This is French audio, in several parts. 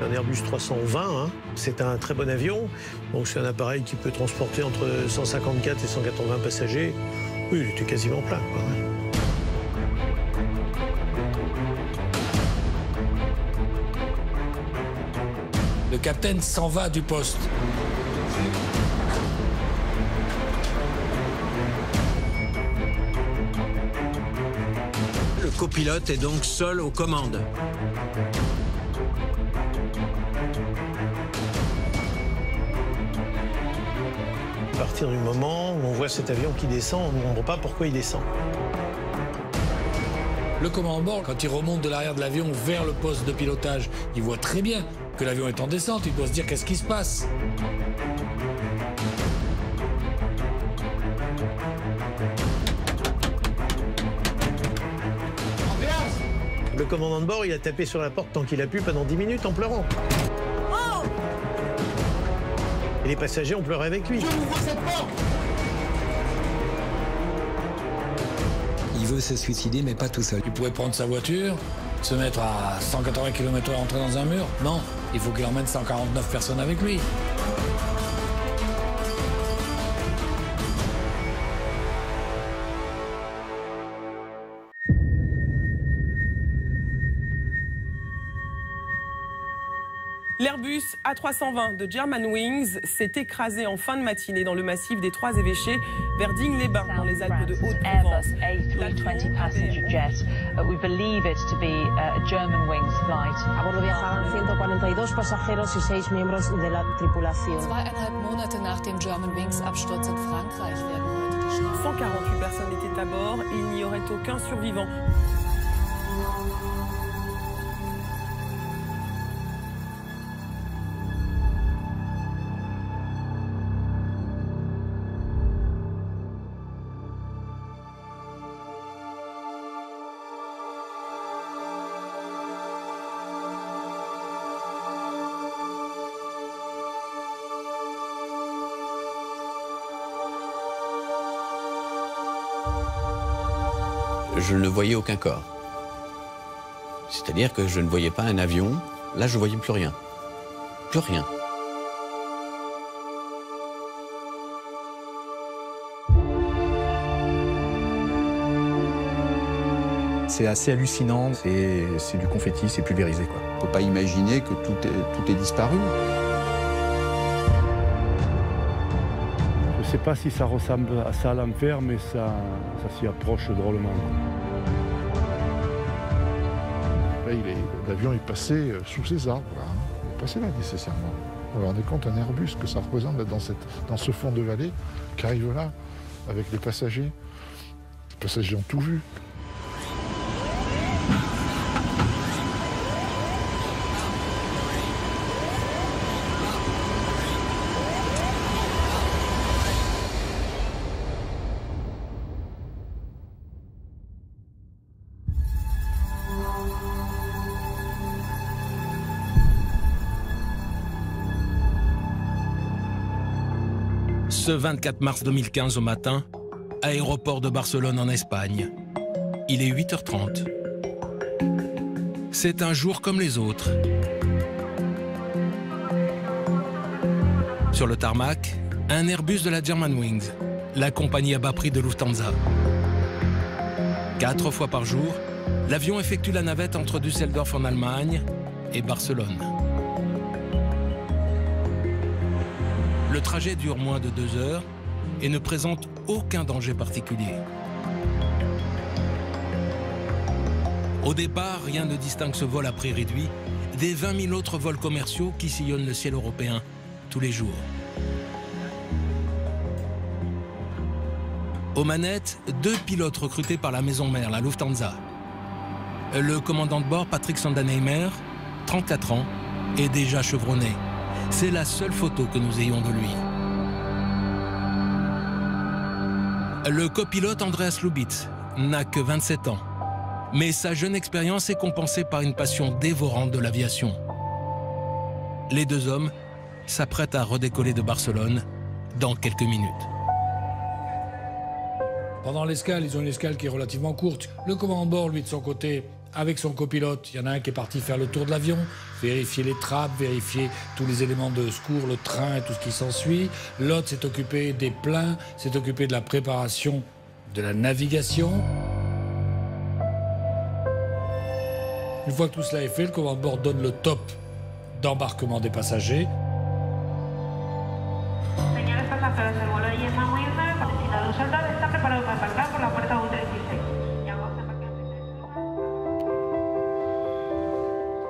Un Airbus 320, hein. C'est un très bon avion. Donc c'est un appareil qui peut transporter entre 154 et 180 passagers. Oui, il était quasiment plein, quoi. Le capitaine s'en va du poste. Le copilote est donc seul aux commandes. À partir du moment où on voit cet avion qui descend, on ne comprend pas pourquoi il descend. Le commandant de bord, quand il remonte de l'arrière de l'avion vers le poste de pilotage, il voit très bien que l'avion est en descente. Il doit se dire qu'est-ce qui se passe. Le commandant de bord, il a tapé sur la porte tant qu'il a pu pendant 10 minutes en pleurant. Et les passagers ont pleuré avec lui. Il veut se suicider, mais pas tout seul. Il pourrait prendre sa voiture, se mettre à 180 km/h et entrer dans un mur. Non, il faut qu'il emmène 149 personnes avec lui. L'Airbus A320 de Germanwings s'est écrasé en fin de matinée dans le massif des Trois-Évêchés vers Digne-les-Bains, dans les Alpes de Haute-Provence. A320 passenger jet. We believe it to be a Germanwings flight. A bordo viajaban 142 pasajeros y 6 miembros de la tripulación. 2,5 Monate nach dem Germanwings-Absturz in Frankreich werden heute die Schlachten. 148 personnes étaient à bord et il n'y aurait aucun survivant. Je ne voyais aucun corps. C'est-à-dire que je ne voyais pas un avion. Là, je ne voyais plus rien. Plus rien. C'est assez hallucinant, c'est du confetti, c'est pulvérisé, quoi. On ne peut pas imaginer que tout est disparu. Je ne sais pas si ça ressemble à ça à l'enfer, mais ça s'y approche drôlement. Là, l'avion est passé sous ces arbres, là. Il est passé là nécessairement. Vous vous rendez compte, un Airbus, que ça représente dans ce fond de vallée, qui arrive là, avec les passagers. Les passagers ont tout vu. Ce 24 mars 2015 au matin, aéroport de Barcelone en Espagne. Il est 8h30. C'est un jour comme les autres. Sur le tarmac, un Airbus de la Germanwings, la compagnie à bas prix de Lufthansa. 4 fois par jour, l'avion effectue la navette entre Düsseldorf en Allemagne et Barcelone. Le trajet dure moins de 2 heures et ne présente aucun danger particulier. Au départ, rien ne distingue ce vol à prix réduit des 20 000 autres vols commerciaux qui sillonnent le ciel européen tous les jours. Aux manettes, 2 pilotes recrutés par la maison mère, la Lufthansa. Le commandant de bord, Patrick Sandenheimer, 34 ans, est déjà chevronné. C'est la seule photo que nous ayons de lui. Le copilote Andreas Lubitz n'a que 27 ans. Mais sa jeune expérience est compensée par une passion dévorante de l'aviation. Les deux hommes s'apprêtent à redécoller de Barcelone dans quelques minutes. Pendant l'escale, ils ont une escale qui est relativement courte. Le commandant de bord, lui, de son côté, avec son copilote, il y en a un qui est parti faire le tour de l'avion, vérifier les trappes, vérifier tous les éléments de secours, le train et tout ce qui s'ensuit. L'autre s'est occupé des pleins, s'est occupé de la préparation de la navigation. Une fois que tout cela est fait, le commandant de bord donne le top d'embarquement des passagers.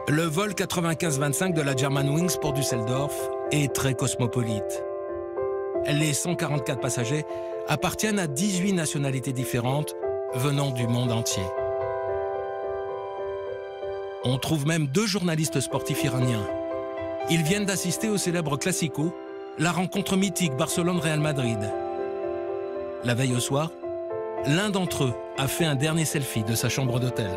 Le vol 95-25 de la Germanwings pour Düsseldorf est très cosmopolite. Les 144 passagers appartiennent à 18 nationalités différentes venant du monde entier. On trouve même 2 journalistes sportifs iraniens. Ils viennent d'assister au célèbre Classico, la rencontre mythique Barcelone-Real Madrid. La veille au soir, l'un d'entre eux a fait un dernier selfie de sa chambre d'hôtel.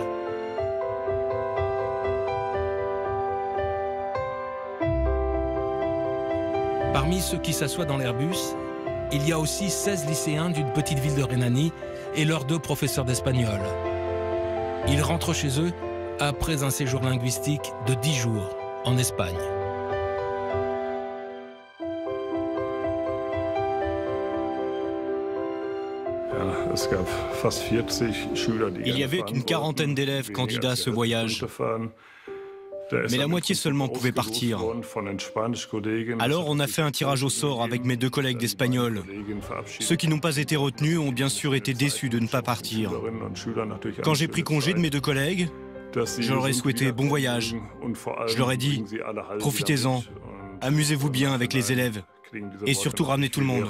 Parmi ceux qui s'assoient dans l'Airbus, il y a aussi 16 lycéens d'une petite ville de Rhénanie et leurs 2 professeurs d'espagnol. Ils rentrent chez eux après un séjour linguistique de 10 jours en Espagne. Il y avait une quarantaine d'élèves candidats à ce voyage. Mais la moitié seulement pouvait partir. Alors on a fait un tirage au sort avec mes 2 collègues d'espagnol. Ceux qui n'ont pas été retenus ont bien sûr été déçus de ne pas partir. Quand j'ai pris congé de mes 2 collègues, je leur ai souhaité bon voyage. Je leur ai dit, profitez-en, amusez-vous bien avec les élèves et surtout ramenez tout le monde.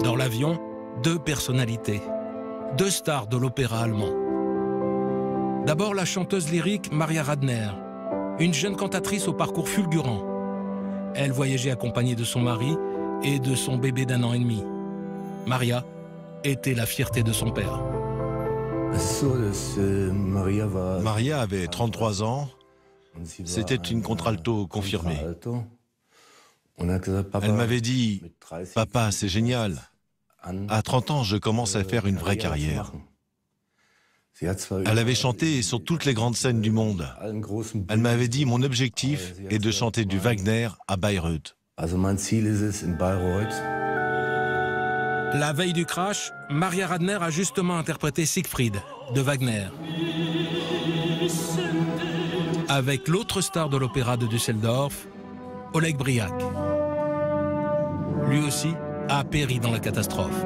Dans l'avion, 2 personnalités, 2 stars de l'opéra allemand. D'abord la chanteuse lyrique Maria Radner, une jeune cantatrice au parcours fulgurant. Elle voyageait accompagnée de son mari et de son bébé d'1 an et demi. Maria était la fierté de son père. Maria avait 33 ans. C'était une contralto confirmée. Elle m'avait dit « Papa, c'est génial. À 30 ans, je commence à faire une vraie carrière. » Elle avait chanté sur toutes les grandes scènes du monde. Elle m'avait dit « Mon objectif est de chanter du Wagner à Bayreuth. » La veille du crash, Maria Radner a justement interprété Siegfried de Wagner. Avec l'autre star de l'opéra de Düsseldorf, Oleg Briac. Lui aussi a péri dans la catastrophe.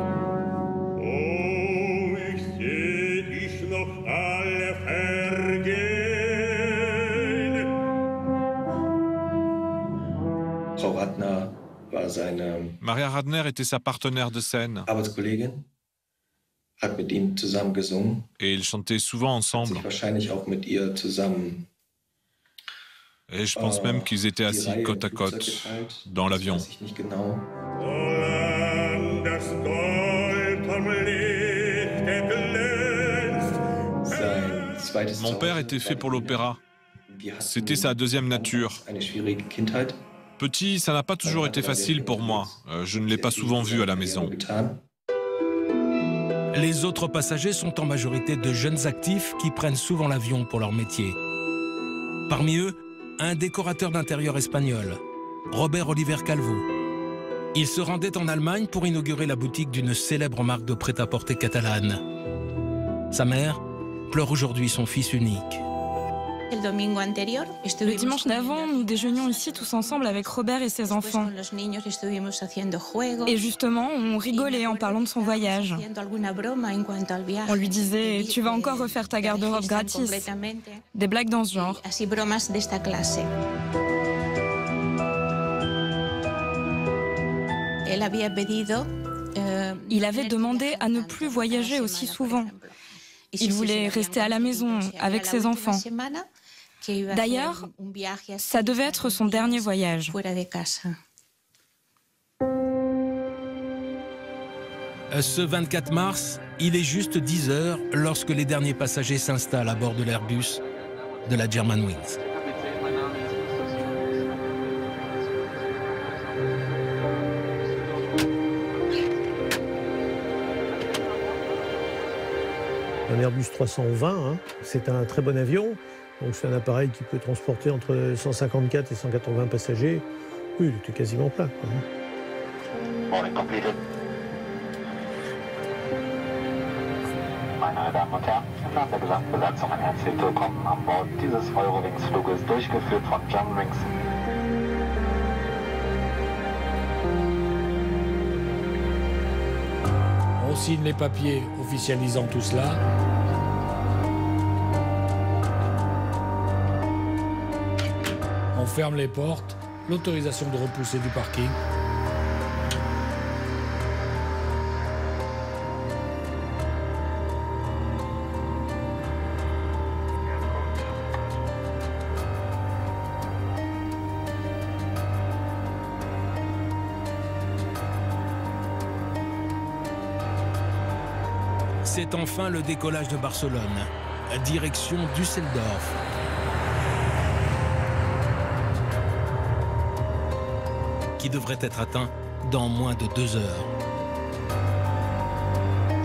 Maria Radner était sa partenaire de scène. Et ils chantaient souvent ensemble. Et je pense même qu'ils étaient assis côte à côte dans l'avion. Mon père était fait pour l'opéra. C'était sa deuxième nature. Petit, ça n'a pas toujours été facile pour moi. Je ne l'ai pas souvent vu à la maison. Les autres passagers sont en majorité de jeunes actifs qui prennent souvent l'avion pour leur métier. Parmi eux, un décorateur d'intérieur espagnol, Robert Oliver Calvo. Il se rendait en Allemagne pour inaugurer la boutique d'une célèbre marque de prêt-à-porter catalane. Sa mère pleure aujourd'hui son fils unique. Le dimanche d'avant, nous déjeunions ici tous ensemble avec Robert et ses enfants. Et justement, on rigolait en parlant de son voyage. On lui disait « Tu vas encore refaire ta garde-robe gratis ». Des blagues dans ce genre. Il avait demandé à ne plus voyager aussi souvent. Il voulait rester à la maison avec ses enfants. D'ailleurs, ça devait être son dernier voyage. Ce 24 mars, il est juste 10 heures lorsque les derniers passagers s'installent à bord de l'Airbus de la Germanwings. Un Airbus 320, hein, c'est un très bon avion. Donc c'est un appareil qui peut transporter entre 154 et 180 passagers. Oui, il était quasiment plein. Meine Damen und Herren, im Namen der gesamten Besatzung ein herzlich willkommen an Bord dieses Eurowings-Fluges, durchgeführt von Germanwings. On signe les papiers officialisant tout cela. On ferme les portes, l'autorisation de repousser du parking. C'est enfin le décollage de Barcelone, direction Düsseldorf. Qui devrait être atteint dans moins de 2 heures.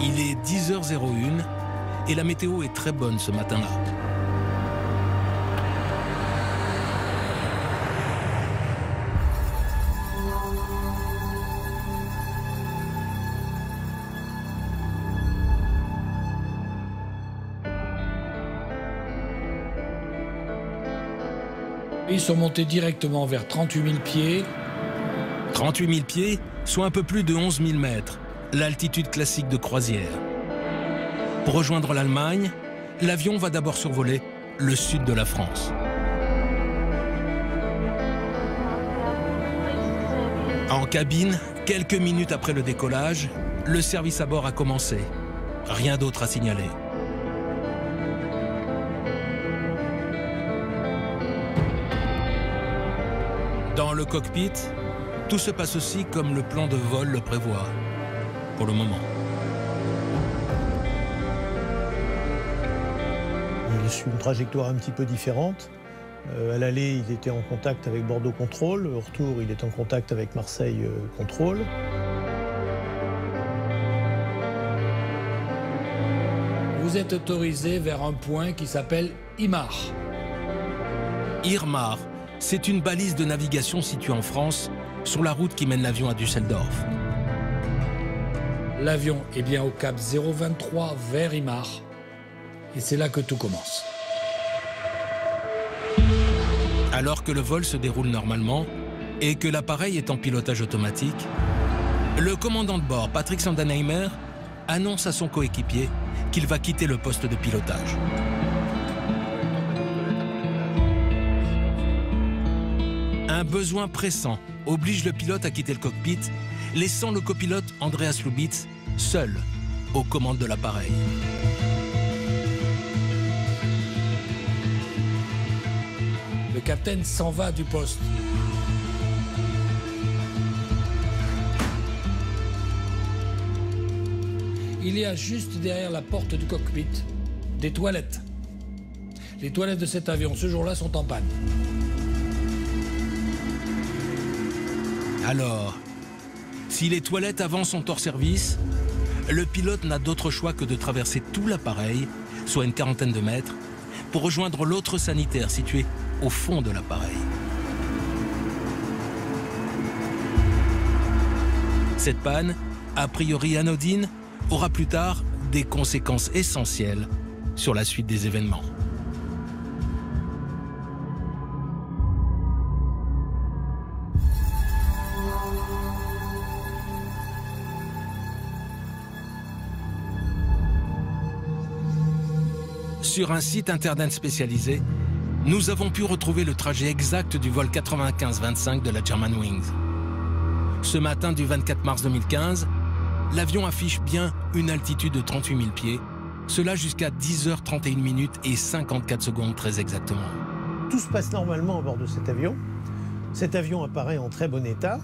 Il est 10h01 et la météo est très bonne ce matin-là. Ils sont montés directement vers 38 000 pieds. 38 000 pieds, soit un peu plus de 11 000 mètres, l'altitude classique de croisière. Pour rejoindre l'Allemagne, l'avion va d'abord survoler le sud de la France. En cabine, quelques minutes après le décollage, le service à bord a commencé. Rien d'autre à signaler. Dans le cockpit, tout se passe aussi comme le plan de vol le prévoit, pour le moment. Il suit une trajectoire un petit peu différente. À l'aller, il était en contact avec Bordeaux Contrôle. Au retour, il est en contact avec Marseille Contrôle. Vous êtes autorisé vers un point qui s'appelle Imar. Irmar, c'est une balise de navigation située en France, sur la route qui mène l'avion à Düsseldorf. L'avion est bien au cap 023 vers Imar. Et c'est là que tout commence. Alors que le vol se déroule normalement et que l'appareil est en pilotage automatique, le commandant de bord, Patrick Sandenheimer, annonce à son coéquipier qu'il va quitter le poste de pilotage. Un besoin pressant oblige le pilote à quitter le cockpit, laissant le copilote Andreas Lubitz seul aux commandes de l'appareil. Le capitaine s'en va du poste. Il y a juste derrière la porte du cockpit des toilettes. Les toilettes de cet avion, ce jour-là, sont en panne. Alors, si les toilettes avant sont hors service, le pilote n'a d'autre choix que de traverser tout l'appareil, soit une quarantaine de mètres, pour rejoindre l'autre sanitaire situé au fond de l'appareil. Cette panne, a priori anodine, aura plus tard des conséquences essentielles sur la suite des événements. Sur un site internet spécialisé, nous avons pu retrouver le trajet exact du vol 95-25 de la Germanwings. Ce matin du 24 mars 2015, l'avion affiche bien une altitude de 38 000 pieds, cela jusqu'à 10h31 minutes et 54 secondes très exactement. Tout se passe normalement à bord de cet avion. Cet avion apparaît en très bon état.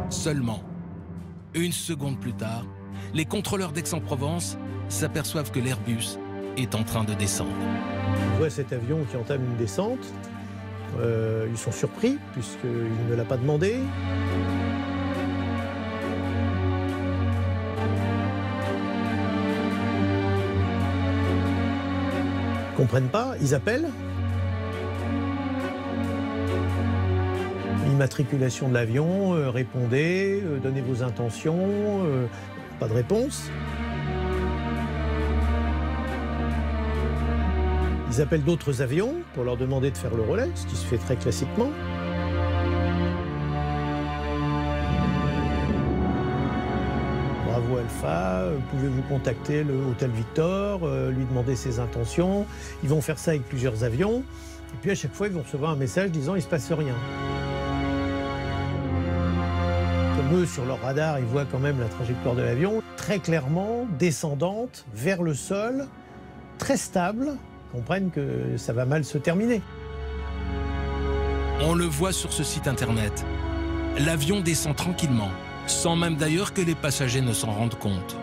Seulement, Une seconde plus tard, les contrôleurs d'Aix-en-Provence s'aperçoivent que l'Airbus est en train de descendre. On voit cet avion qui entame une descente. Ils sont surpris puisqu'il ne l'a pas demandé. Ils ne comprennent pas, ils appellent. Immatriculation de l'avion, répondez, donnez vos intentions, pas de réponse. Ils appellent d'autres avions pour leur demander de faire le relais, ce qui se fait très classiquement. Bravo Alpha, pouvez-vous contacter le Hôtel Victor, lui demander ses intentions. Ils vont faire ça avec plusieurs avions. Et puis à chaque fois, ils vont recevoir un message disant « il ne se passe rien ». Comme eux, sur leur radar, ils voient quand même la trajectoire de l'avion, très clairement, descendante, vers le sol, très stable. Comprennent que ça va mal se terminer. On le voit sur ce site internet. L'avion descend tranquillement, sans même d'ailleurs que les passagers ne s'en rendent compte.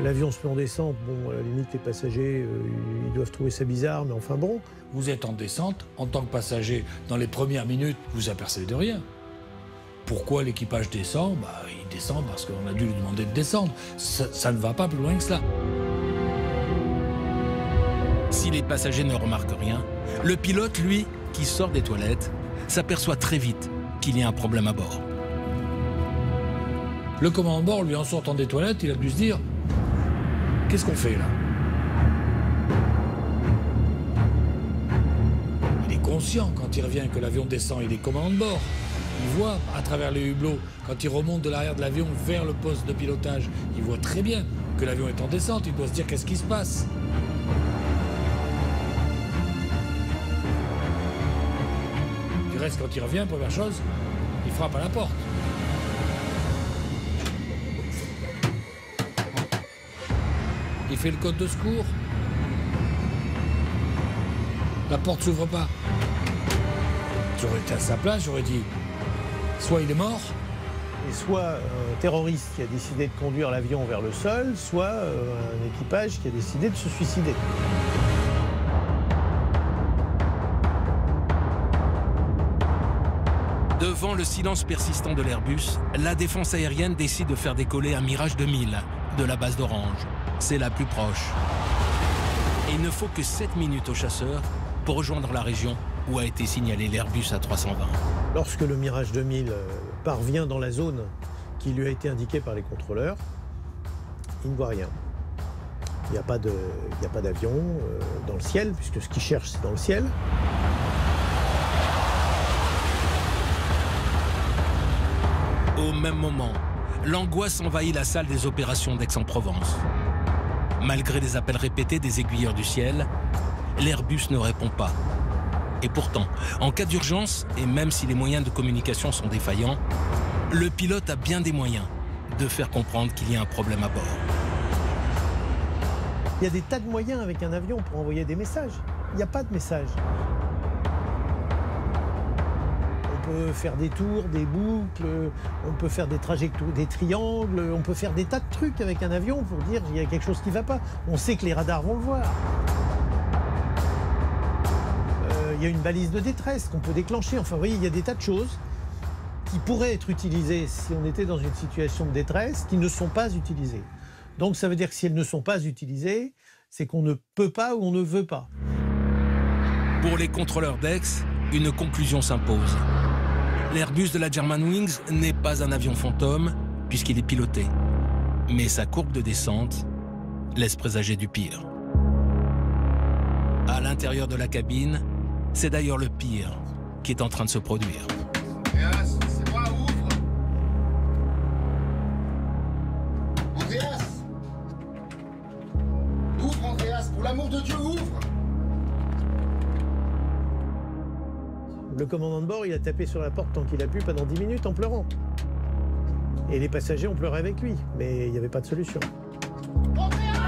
L'avion se met en descente, bon, à la limite, les passagers, ils doivent trouver ça bizarre, mais enfin bon. Vous êtes en descente, en tant que passager, dans les premières minutes, vous apercevez de rien. Pourquoi l'équipage descend? Il descend parce qu'on a dû lui demander de descendre. Ça ne va pas plus loin que cela. Si les passagers ne remarquent rien, le pilote, lui, qui sort des toilettes, s'aperçoit très vite qu'il y a un problème à bord. Le commandant de bord, lui, en sortant des toilettes, il a dû se dire: qu'est-ce qu'on fait là? Il est conscient quand il revient que l'avion descend, il est commandant de bord. Il voit à travers les hublots, quand il remonte de l'arrière de l'avion vers le poste de pilotage, il voit très bien que l'avion est en descente, il doit se dire qu'est-ce qui se passe. Du reste, quand il revient, première chose, il frappe à la porte. Il fait le code de secours. La porte s'ouvre pas. J'aurais été à sa place, j'aurais dit, soit il est mort. Et soit un terroriste qui a décidé de conduire l'avion vers le sol, soit un équipage qui a décidé de se suicider. Devant le silence persistant de l'Airbus, la défense aérienne décide de faire décoller un Mirage 2000 de la base d'Orange. C'est la plus proche. Et il ne faut que 7 minutes aux chasseurs pour rejoindre la région où a été signalé l'Airbus A320. Lorsque le Mirage 2000 parvient dans la zone qui lui a été indiquée par les contrôleurs, il ne voit rien. Il n'y a pas d'avion dans le ciel, puisque ce qu'il cherche, c'est dans le ciel. Au même moment, l'angoisse envahit la salle des opérations d'Aix-en-Provence. Malgré les appels répétés des aiguilleurs du ciel, l'Airbus ne répond pas. Et pourtant, en cas d'urgence, et même si les moyens de communication sont défaillants, le pilote a bien des moyens de faire comprendre qu'il y a un problème à bord. Il y a des tas de moyens avec un avion pour envoyer des messages. Il n'y a pas de message. On peut faire des tours, des boucles, on peut faire des trajectoires, des triangles, on peut faire des tas de trucs avec un avion pour dire qu'il y a quelque chose qui ne va pas. On sait que les radars vont le voir. Il y a une balise de détresse qu'on peut déclencher. Enfin, vous voyez, il y a des tas de choses qui pourraient être utilisées si on était dans une situation de détresse, qui ne sont pas utilisées. Donc ça veut dire que si elles ne sont pas utilisées, c'est qu'on ne peut pas ou on ne veut pas. Pour les contrôleurs d'Aix, une conclusion s'impose. L'Airbus de la Germanwings n'est pas un avion fantôme, puisqu'il est piloté. Mais sa courbe de descente laisse présager du pire. À l'intérieur de la cabine, c'est d'ailleurs le pire qui est en train de se produire. Andreas, c'est moi, ouvre! Andreas! Ouvre, Andreas, pour l'amour de Dieu, ouvre! Le commandant de bord, il a tapé sur la porte tant qu'il a pu pendant 10 minutes en pleurant. Et les passagers ont pleuré avec lui, mais il n'y avait pas de solution. Andreas!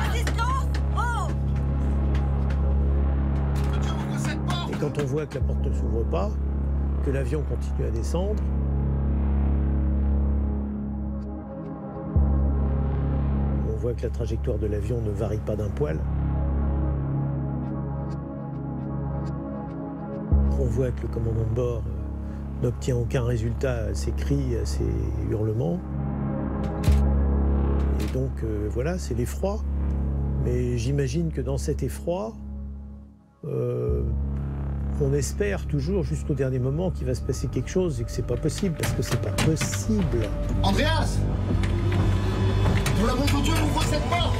quand on voit que la porte ne s'ouvre pas, que l'avion continue à descendre, on voit que la trajectoire de l'avion ne varie pas d'un poil. On voit que le commandant de bord n'obtient aucun résultat à ses cris, à ses hurlements. Et donc, voilà, c'est l'effroi. Mais j'imagine que dans cet effroi, on espère toujours jusqu'au dernier moment qu'il va se passer quelque chose et que c'est pas possible, parce que c'est pas possible. Andreas! Pour l'amour de Dieu, ouvre cette porte!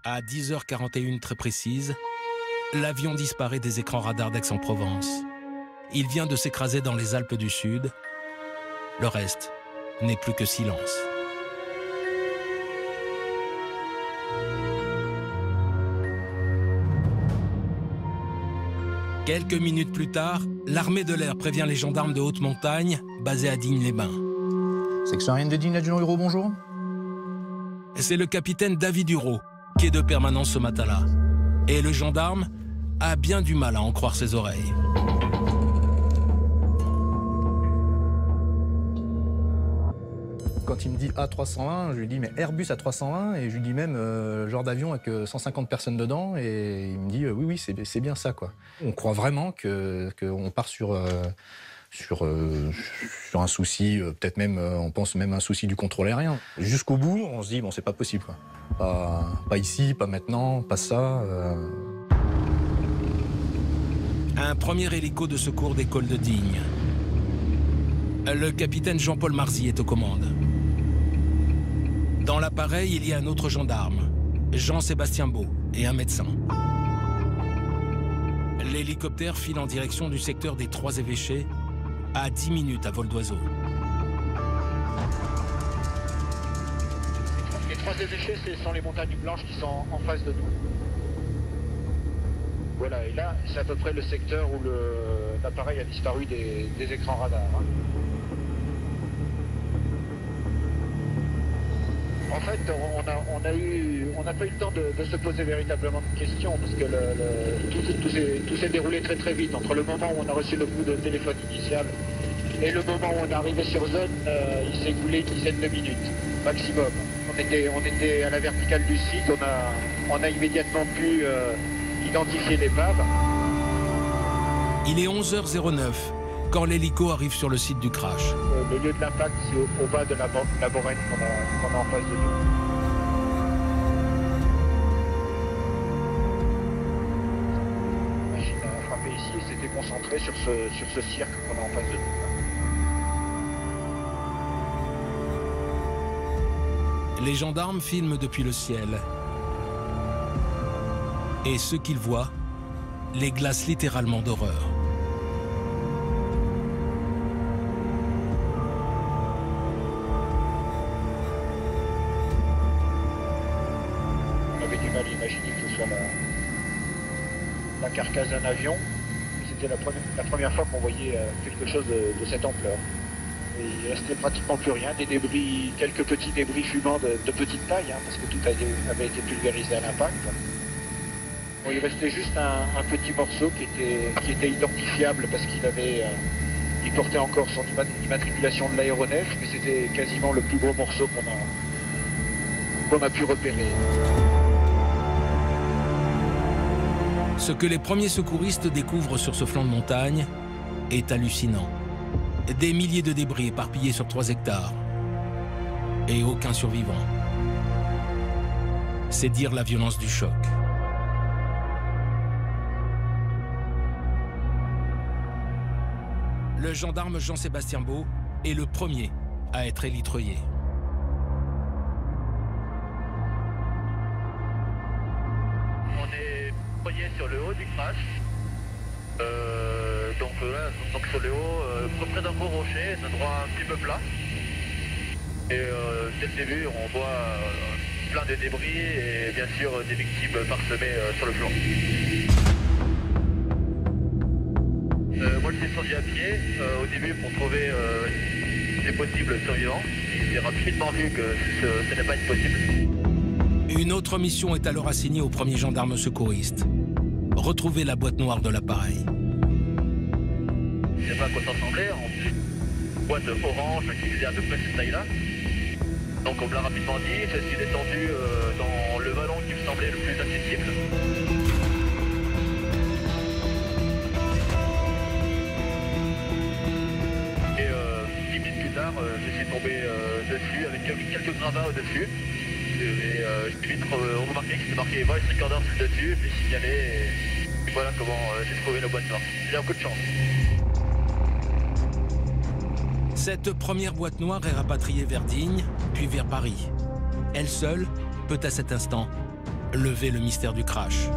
À 10h41 très précise, l'avion disparaît des écrans radars d'Aix-en-Provence. Il vient de s'écraser dans les Alpes du Sud. Le reste n'est plus que silence. Quelques minutes plus tard, l'armée de l'air prévient les gendarmes de haute montagne, basés à Digne-les-Bains. Section aérienne de Digne, adjudant Huro, bonjour. C'est le capitaine David Huro qui est de permanence ce matin-là. Et le gendarme a bien du mal à en croire ses oreilles. Quand il me dit A320, je lui dis mais Airbus A320, et je lui dis même genre d'avion avec 150 personnes dedans, et il me dit oui, c'est bien ça, quoi. On croit vraiment qu'on part sur un souci, peut-être même, on pense même un souci du contrôle aérien. Jusqu'au bout, on se dit bon, c'est pas possible, quoi. Pas ici, pas maintenant, pas ça. Un premier hélico de secours décolle de Digne. Le capitaine Jean-Paul Marzy est aux commandes. Dans l'appareil, il y a un autre gendarme, Jean-Sébastien Beau, et un médecin. L'hélicoptère file en direction du secteur des Trois-Évêchés, à 10 minutes à vol d'oiseau. Les Trois-Évêchés, ce sont les montagnes blanches qui sont en face de nous. Voilà, et là, c'est à peu près le secteur où l'appareil a disparu des écrans radars. En fait, on n'a pas eu le temps de se poser véritablement de questions, parce que tout s'est déroulé très très vite. Entre le moment où on a reçu le coup de téléphone initial et le moment où on est arrivé sur zone, il s'est écoulé une dizaine de minutes, maximum. On était à la verticale du site, on a immédiatement pu identifier l'épave. Il est 11h09 quand l'hélico arrive sur le site du crash. Le lieu de l'impact, c'est au bas de la Boraine qu'on a en face de nous. La machine a frappé ici et s'était concentrée sur ce cirque qu'on a en face de nous. Les gendarmes filment depuis le ciel. Et ce qu'ils voient les glace littéralement d'horreur. On avait du mal à imaginer que ce soit la carcasse d'un avion. C'était la première fois qu'on voyait quelque chose de cette ampleur. Et il restait pratiquement plus rien, des débris, quelques petits débris fumants de petite taille, hein, parce que tout avait été pulvérisé à l'impact. Bon, il restait juste un petit morceau qui était identifiable parce il portait encore son immatriculation de l'aéronef, mais c'était quasiment le plus gros morceau qu'on a pu repérer. Ce que les premiers secouristes découvrent sur ce flanc de montagne est hallucinant. Des milliers de débris éparpillés sur 3 hectares. Et aucun survivant. C'est dire la violence du choc. Le gendarme Jean-Sébastien Beau est le premier à être élitreillé. On est relié sur le haut du crash. Donc sur le haut, près d'un gros rocher, un endroit un petit peu plat. Et dès le début, on voit plein de débris et bien sûr des victimes parsemées sur le flanc. Moi je suis descendu à pied au début pour trouver c'est possible survivant. Il a rapidement vu que ce n'est pas possible. Une autre mission est alors assignée au premier gendarme secouriste. Retrouver la boîte noire de l'appareil. Je ne sais pas à quoi ça ressemblait, en boîte orange qui faisait à peu près cette taille-là. Donc on me l'a rapidement dit, je suis descendu dans le vallon qui me semblait le plus accessible. Et 10 minutes plus tard, je suis tombé dessus avec quelques gravats au-dessus. Et j'ai vite remarqué que c'était marqué Voice Recorder dessus, je l'ai signalé et voilà comment j'ai trouvé la boîte noire. J'ai un coup de chance. Cette première boîte noire est rapatriée vers Digne, puis vers Paris. Elle seule peut à cet instant lever le mystère du crash.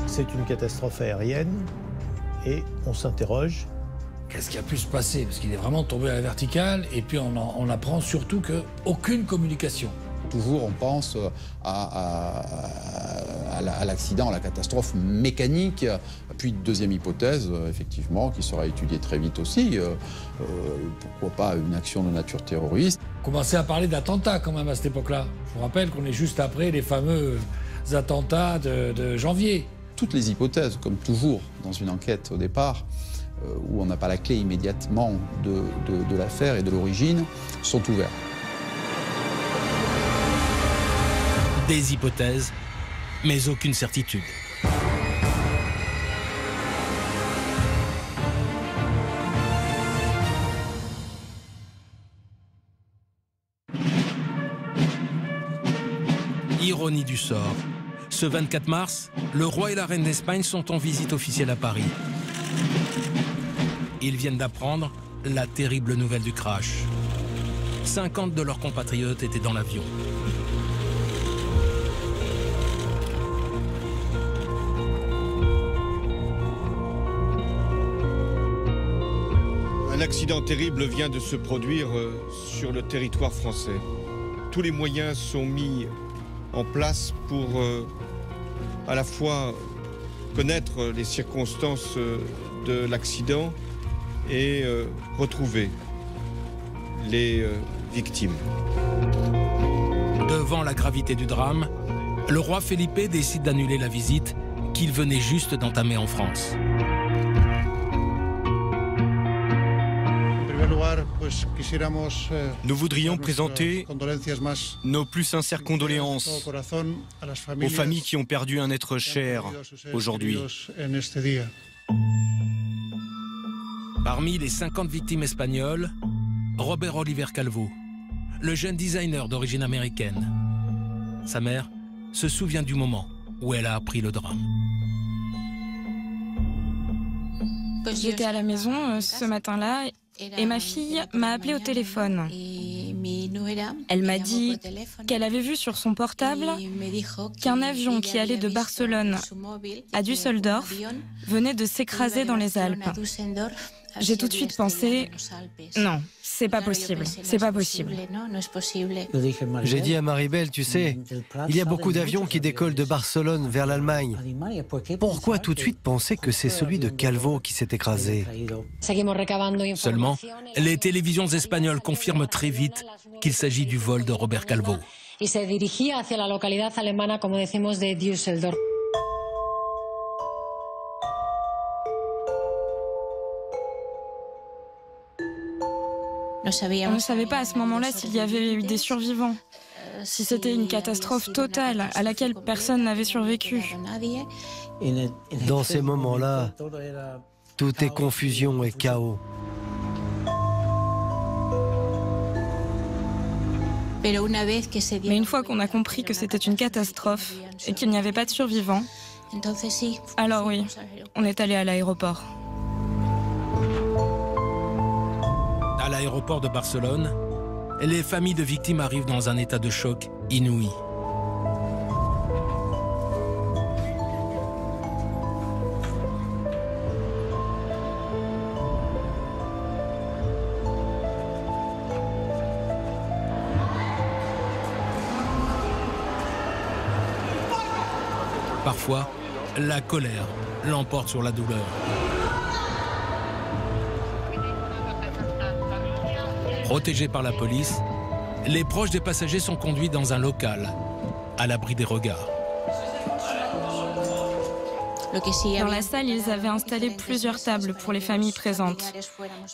C'est une catastrophe aérienne et on s'interroge. Qu'est-ce qui a pu se passer? Parce qu'il est vraiment tombé à la verticale et puis on apprend surtout qu'aucune communication. Toujours, on pense à l'accident, à la catastrophe mécanique. Puis, deuxième hypothèse, effectivement, qui sera étudiée très vite aussi, pourquoi pas une action de nature terroriste. On commençait à parler d'attentats quand même à cette époque-là. Je vous rappelle qu'on est juste après les fameux attentats de janvier. Toutes les hypothèses, comme toujours dans une enquête au départ, où on n'a pas la clé immédiatement de l'affaire et de l'origine, sont ouvertes. Des hypothèses, mais aucune certitude. Ironie du sort. Ce 24 mars, le roi et la reine d'Espagne sont en visite officielle à Paris. Ils viennent d'apprendre la terrible nouvelle du crash. 50 de leurs compatriotes étaient dans l'avion. Un accident terrible vient de se produire sur le territoire français. Tous les moyens sont mis en place pour à la fois connaître les circonstances de l'accident et retrouver les victimes. Devant la gravité du drame, le roi Felipe décide d'annuler la visite qu'il venait juste d'entamer en France. Nous voudrions présenter nos plus sincères condoléances aux familles qui ont perdu un être cher aujourd'hui. Parmi les 50 victimes espagnoles, Robert Oliver Calvo, le jeune designer d'origine américaine. Sa mère se souvient du moment où elle a appris le drame. J'étais à la maison ce matin-là et ma fille m'a appelé au téléphone. Elle m'a dit qu'elle avait vu sur son portable qu'un avion qui allait de Barcelone à Düsseldorf venait de s'écraser dans les Alpes. J'ai tout de suite pensé, non, c'est pas possible, c'est pas possible. J'ai dit à Maribel, tu sais, il y a beaucoup d'avions qui décollent de Barcelone vers l'Allemagne. Pourquoi tout de suite penser que c'est celui de Calvo qui s'est écrasé? Seulement, les télévisions espagnoles confirment très vite qu'il s'agit du vol de Robert Calvo. On ne savait pas à ce moment-là s'il y avait eu des survivants, si c'était une catastrophe totale à laquelle personne n'avait survécu. Dans ces moments-là, tout est confusion et chaos. Mais une fois qu'on a compris que c'était une catastrophe et qu'il n'y avait pas de survivants, alors oui, on est allé à l'aéroport. À l'aéroport de Barcelone, les familles de victimes arrivent dans un état de choc inouï. Parfois, la colère l'emporte sur la douleur. Protégés par la police, les proches des passagers sont conduits dans un local, à l'abri des regards. Dans la salle, ils avaient installé plusieurs tables pour les familles présentes.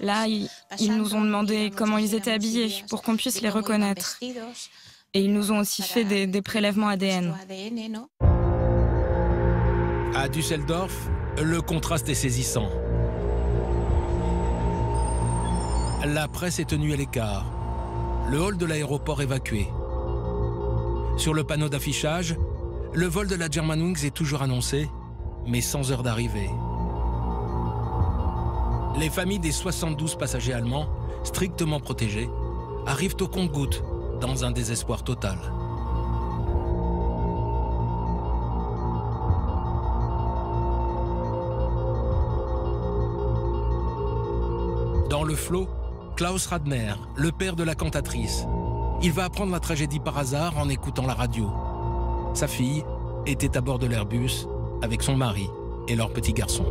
Là, ils nous ont demandé comment ils étaient habillés pour qu'on puisse les reconnaître. Et ils nous ont aussi fait des prélèvements ADN. À Düsseldorf, le contraste est saisissant. La presse est tenue à l'écart. Le hall de l'aéroport évacué. Sur le panneau d'affichage, le vol de la Germanwings est toujours annoncé, mais sans heure d'arrivée. Les familles des 72 passagers allemands, strictement protégés, arrivent au compte-gouttes, dans un désespoir total. Dans le flot, Klaus Radner, le père de la cantatrice. Il va apprendre la tragédie par hasard en écoutant la radio. Sa fille était à bord de l'Airbus avec son mari et leur petit garçon.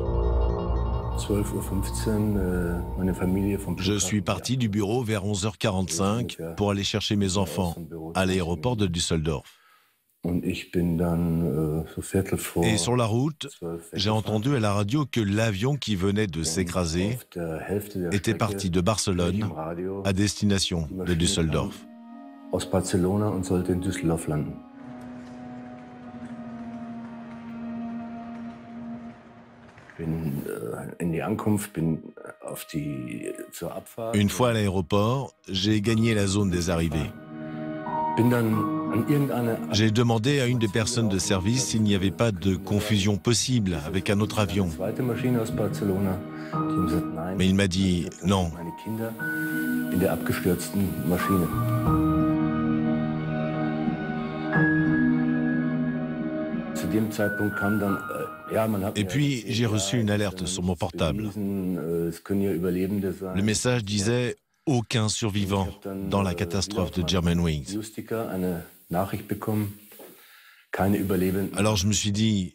Je suis parti du bureau vers 11h45 pour aller chercher mes enfants à l'aéroport de Düsseldorf. Et sur la route, j'ai entendu à la radio que l'avion qui venait de s'écraser était parti de Barcelone à destination de Düsseldorf. Une fois à l'aéroport, j'ai gagné la zone des arrivées. J'ai demandé à une des personnes de service s'il n'y avait pas de confusion possible avec un autre avion. Mais il m'a dit non. Et puis, j'ai reçu une alerte sur mon portable. Le message disait « Aucun survivant dans la catastrophe de Germanwings ». Alors je me suis dit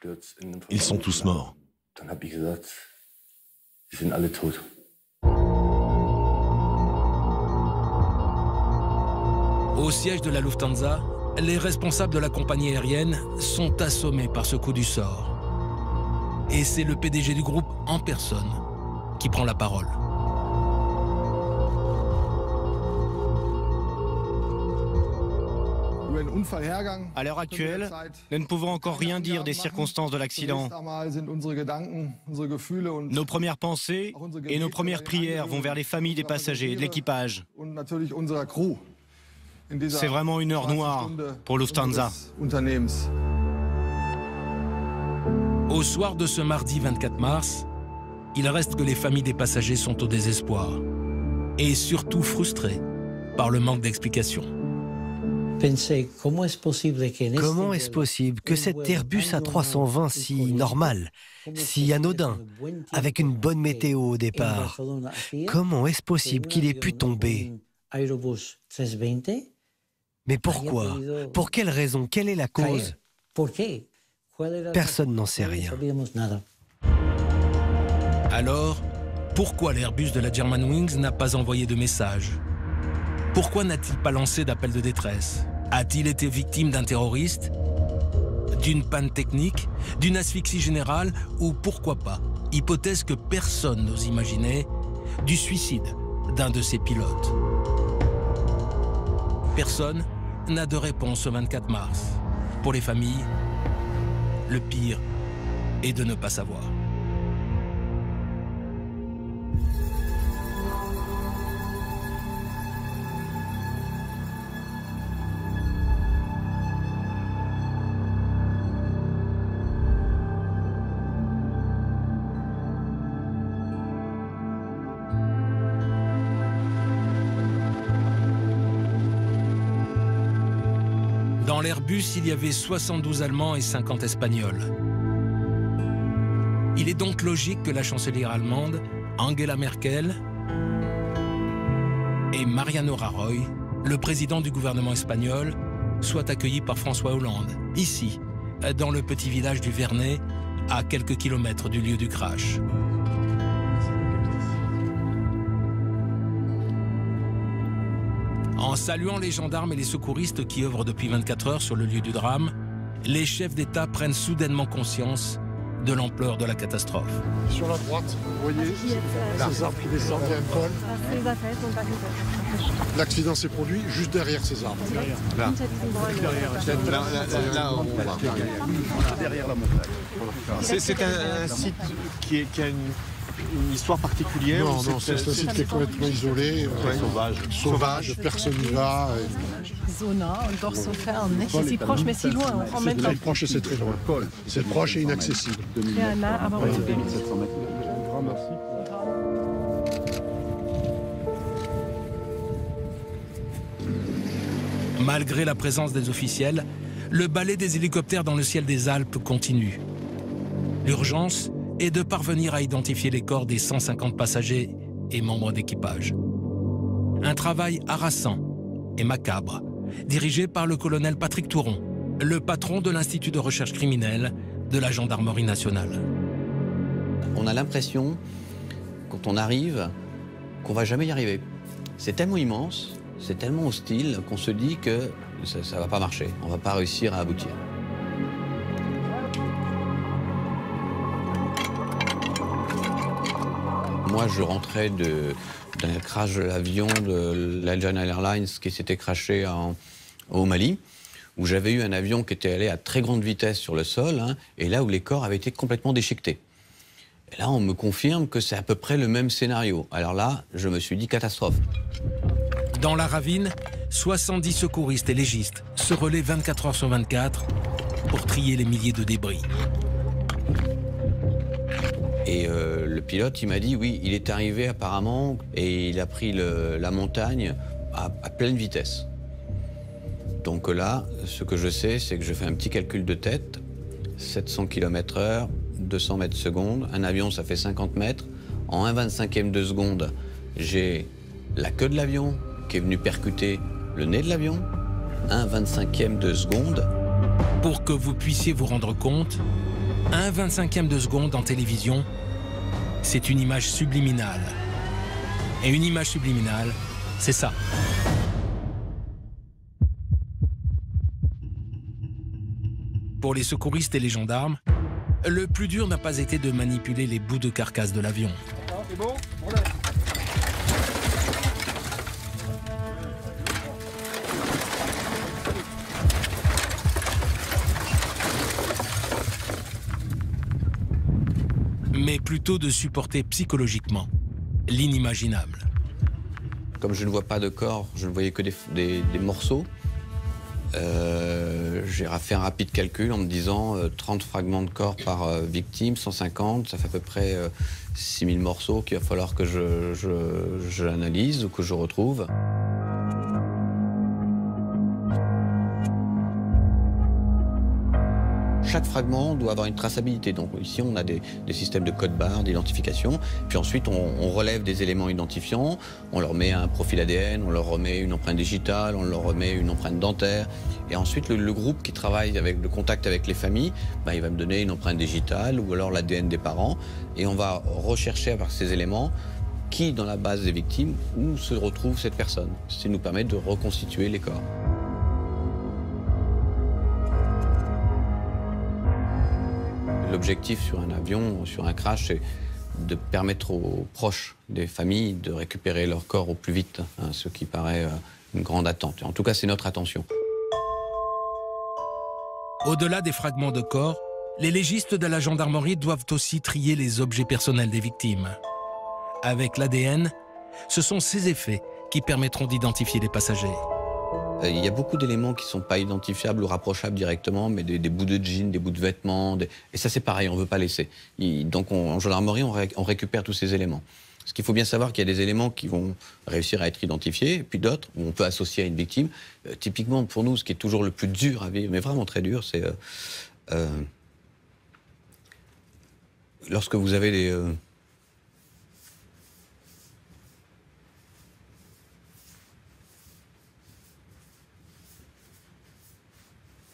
« Ils sont tous morts ». Au siège de la Lufthansa, les responsables de la compagnie aérienne sont assommés par ce coup du sort. Et c'est le PDG du groupe en personne qui prend la parole. À l'heure actuelle, nous ne pouvons encore rien dire des circonstances de l'accident. Nos premières pensées et nos premières prières vont vers les familles des passagers et de l'équipage. C'est vraiment une heure noire pour Lufthansa. Au soir de ce mardi 24 mars, il reste que les familles des passagers sont au désespoir et surtout frustrées par le manque d'explications. Comment est-ce possible que cet Airbus A320 si normal, si anodin, avec une bonne météo au départ, comment est-ce possible qu'il ait pu tomber? Mais pourquoi? Pour quelle raison? Quelle est la cause? Personne n'en sait rien. Alors, pourquoi l'Airbus de la Germanwings n'a pas envoyé de message? Pourquoi n'a-t-il pas lancé d'appel de détresse? A-t-il été victime d'un terroriste? D'une panne technique? D'une asphyxie générale? Ou pourquoi pas, hypothèse que personne n'ose imaginer, du suicide d'un de ses pilotes? Personne n'a de réponse ce 24 mars. Pour les familles, le pire est de ne pas savoir. Dans l'Airbus, il y avait 72 Allemands et 50 Espagnols. Il est donc logique que la chancelière allemande, Angela Merkel, et Mariano Rajoy, le président du gouvernement espagnol, soient accueillis par François Hollande, ici, dans le petit village du Vernet, à quelques kilomètres du lieu du crash. En saluant les gendarmes et les secouristes qui œuvrent depuis 24 heures sur le lieu du drame, les chefs d'État prennent soudainement conscience de l'ampleur de la catastrophe. Sur la droite, vous voyez ces arbres qui descendent, il y a un col. L'accident s'est produit juste derrière ces arbres. Là. Là, on voit. Derrière la montagne. C'est un site qui a une histoire particulière? Non, c'est un site qui est complètement isolé, sauvage, personne n'y va. So nah und doch so fern, nicht? C'est si proche mais si loin, on prend même pas. C'est proche et c'est très loin. C'est proche et inaccessible. Sehr nah, aber Ouais. 2700 mètres. Malgré la présence des officiels, le balai des hélicoptères dans le ciel des Alpes continue. L'urgence est de parvenir à identifier les corps des 150 passagers et membres d'équipage. Un travail harassant et macabre, dirigé par le colonel Patrick Touron, le patron de l'Institut de recherche criminelle de la Gendarmerie nationale. On a l'impression, quand on arrive, qu'on ne va jamais y arriver. C'est tellement immense, c'est tellement hostile qu'on se dit que ça ne va pas marcher, on ne va pas réussir à aboutir. Moi, je rentrais d'un crash de l'avion de l'Algerian Airlines qui s'était crashé au Mali, où j'avais eu un avion qui était allé à très grande vitesse sur le sol, et là où les corps avaient été complètement déchiquetés. Et là, on me confirme que c'est à peu près le même scénario. Alors là, je me suis dit catastrophe. Dans la ravine, 70 secouristes et légistes se relaient 24 heures sur 24 pour trier les milliers de débris. Et le pilote, il m'a dit, oui, il est arrivé apparemment et il a pris la montagne à pleine vitesse. Donc là, ce que je sais, c'est que je fais un petit calcul de tête, 700 km/h, 200 mètres seconde, un avion, ça fait 50 mètres. En 1/25e de seconde, j'ai la queue de l'avion qui est venue percuter le nez de l'avion, 1/25e de seconde. Pour que vous puissiez vous rendre compte, 1/25e de seconde en télévision, c'est une image subliminale. Et une image subliminale, c'est ça. Pour les secouristes et les gendarmes, le plus dur n'a pas été de manipuler les bouts de carcasse de l'avion. C'est bon? Mais plutôt de supporter psychologiquement l'inimaginable. Comme je ne vois pas de corps, je ne voyais que des morceaux. J'ai fait un rapide calcul en me disant 30 fragments de corps par victime, 150, ça fait à peu près 6000 morceaux qu'il va falloir que je l'analyse ou que je retrouve. Chaque fragment doit avoir une traçabilité. Donc ici, on a des systèmes de code-barres, d'identification. Puis ensuite, on relève des éléments identifiants, on leur met un profil ADN, on leur remet une empreinte digitale, on leur remet une empreinte dentaire. Et ensuite, le groupe qui travaille avec le contact avec les familles, il va me donner une empreinte digitale ou alors l'ADN des parents. Et on va rechercher avec ces éléments qui, dans la base des victimes, où se retrouve cette personne. Ça nous permet de reconstituer les corps. L'objectif sur un avion, sur un crash, c'est de permettre aux proches des familles de récupérer leur corps au plus vite, ce qui paraît une grande attente. En tout cas, c'est notre attention. Au-delà des fragments de corps, les légistes de la gendarmerie doivent aussi trier les objets personnels des victimes. Avec l'ADN, ce sont ces effets qui permettront d'identifier les passagers. Il y a beaucoup d'éléments qui ne sont pas identifiables ou rapprochables directement, mais des bouts de jeans, des bouts de vêtements, et ça c'est pareil, on ne veut pas laisser. Donc en gendarmerie, on récupère tous ces éléments. Ce qu'il faut bien savoir qu'il y a des éléments qui vont réussir à être identifiés, et puis d'autres où on peut associer à une victime. Typiquement pour nous, ce qui est toujours le plus dur à vivre, mais vraiment très dur, c'est lorsque vous avez des...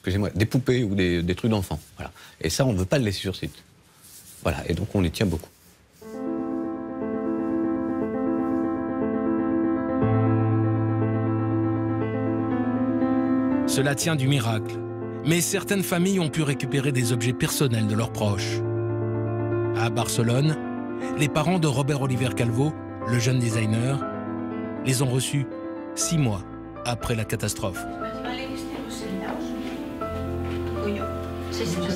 excusez-moi, des poupées ou des trucs d'enfants. Voilà. Et ça, on ne veut pas le laisser sur site. Voilà, et donc on les tient beaucoup. Cela tient du miracle. Mais certaines familles ont pu récupérer des objets personnels de leurs proches. À Barcelone, les parents de Robert Oliver Calvo, le jeune designer, les ont reçus 6 mois après la catastrophe.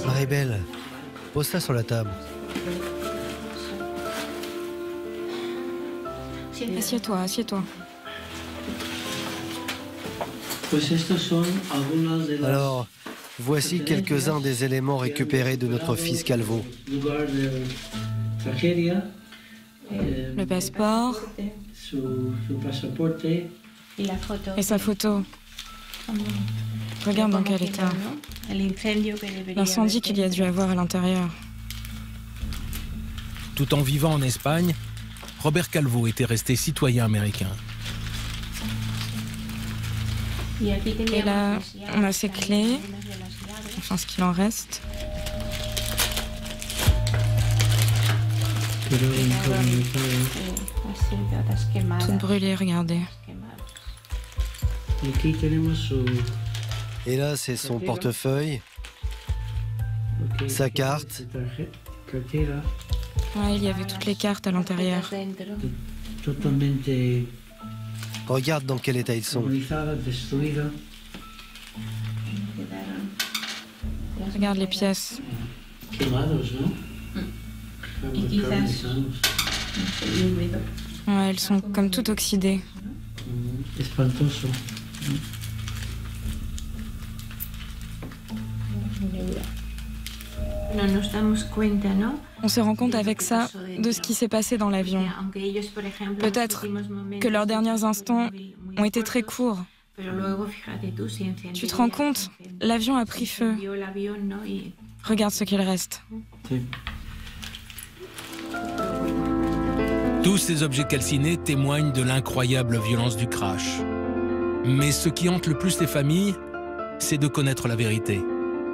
Marie-Belle, pose ça sur la table. Assieds-toi, assieds-toi. Alors, voici quelques-uns des éléments récupérés de notre fils Calvo. Le passeport. Et sa photo. Regarde dans quel état. L'incendie qu'il y a dû avoir à l'intérieur. Tout en vivant en Espagne, Robert Calvo était resté citoyen américain. Et là, on a ses clés, enfin ce qu'il en reste. Tout brûlé, regardez. Et là, c'est son portefeuille, sa carte. Ouais, il y avait toutes les cartes à l'intérieur. Regarde dans quel état ils sont. Regarde les pièces. Ouais, elles sont comme toutes oxydées. On se rend compte avec ça de ce qui s'est passé dans l'avion. Peut-être que leurs derniers instants ont été très courts. Tu te rends compte? L'avion a pris feu. Regarde ce qu'il reste. Tous ces objets calcinés témoignent de l'incroyable violence du crash. Mais ce qui hante le plus les familles, c'est de connaître la vérité.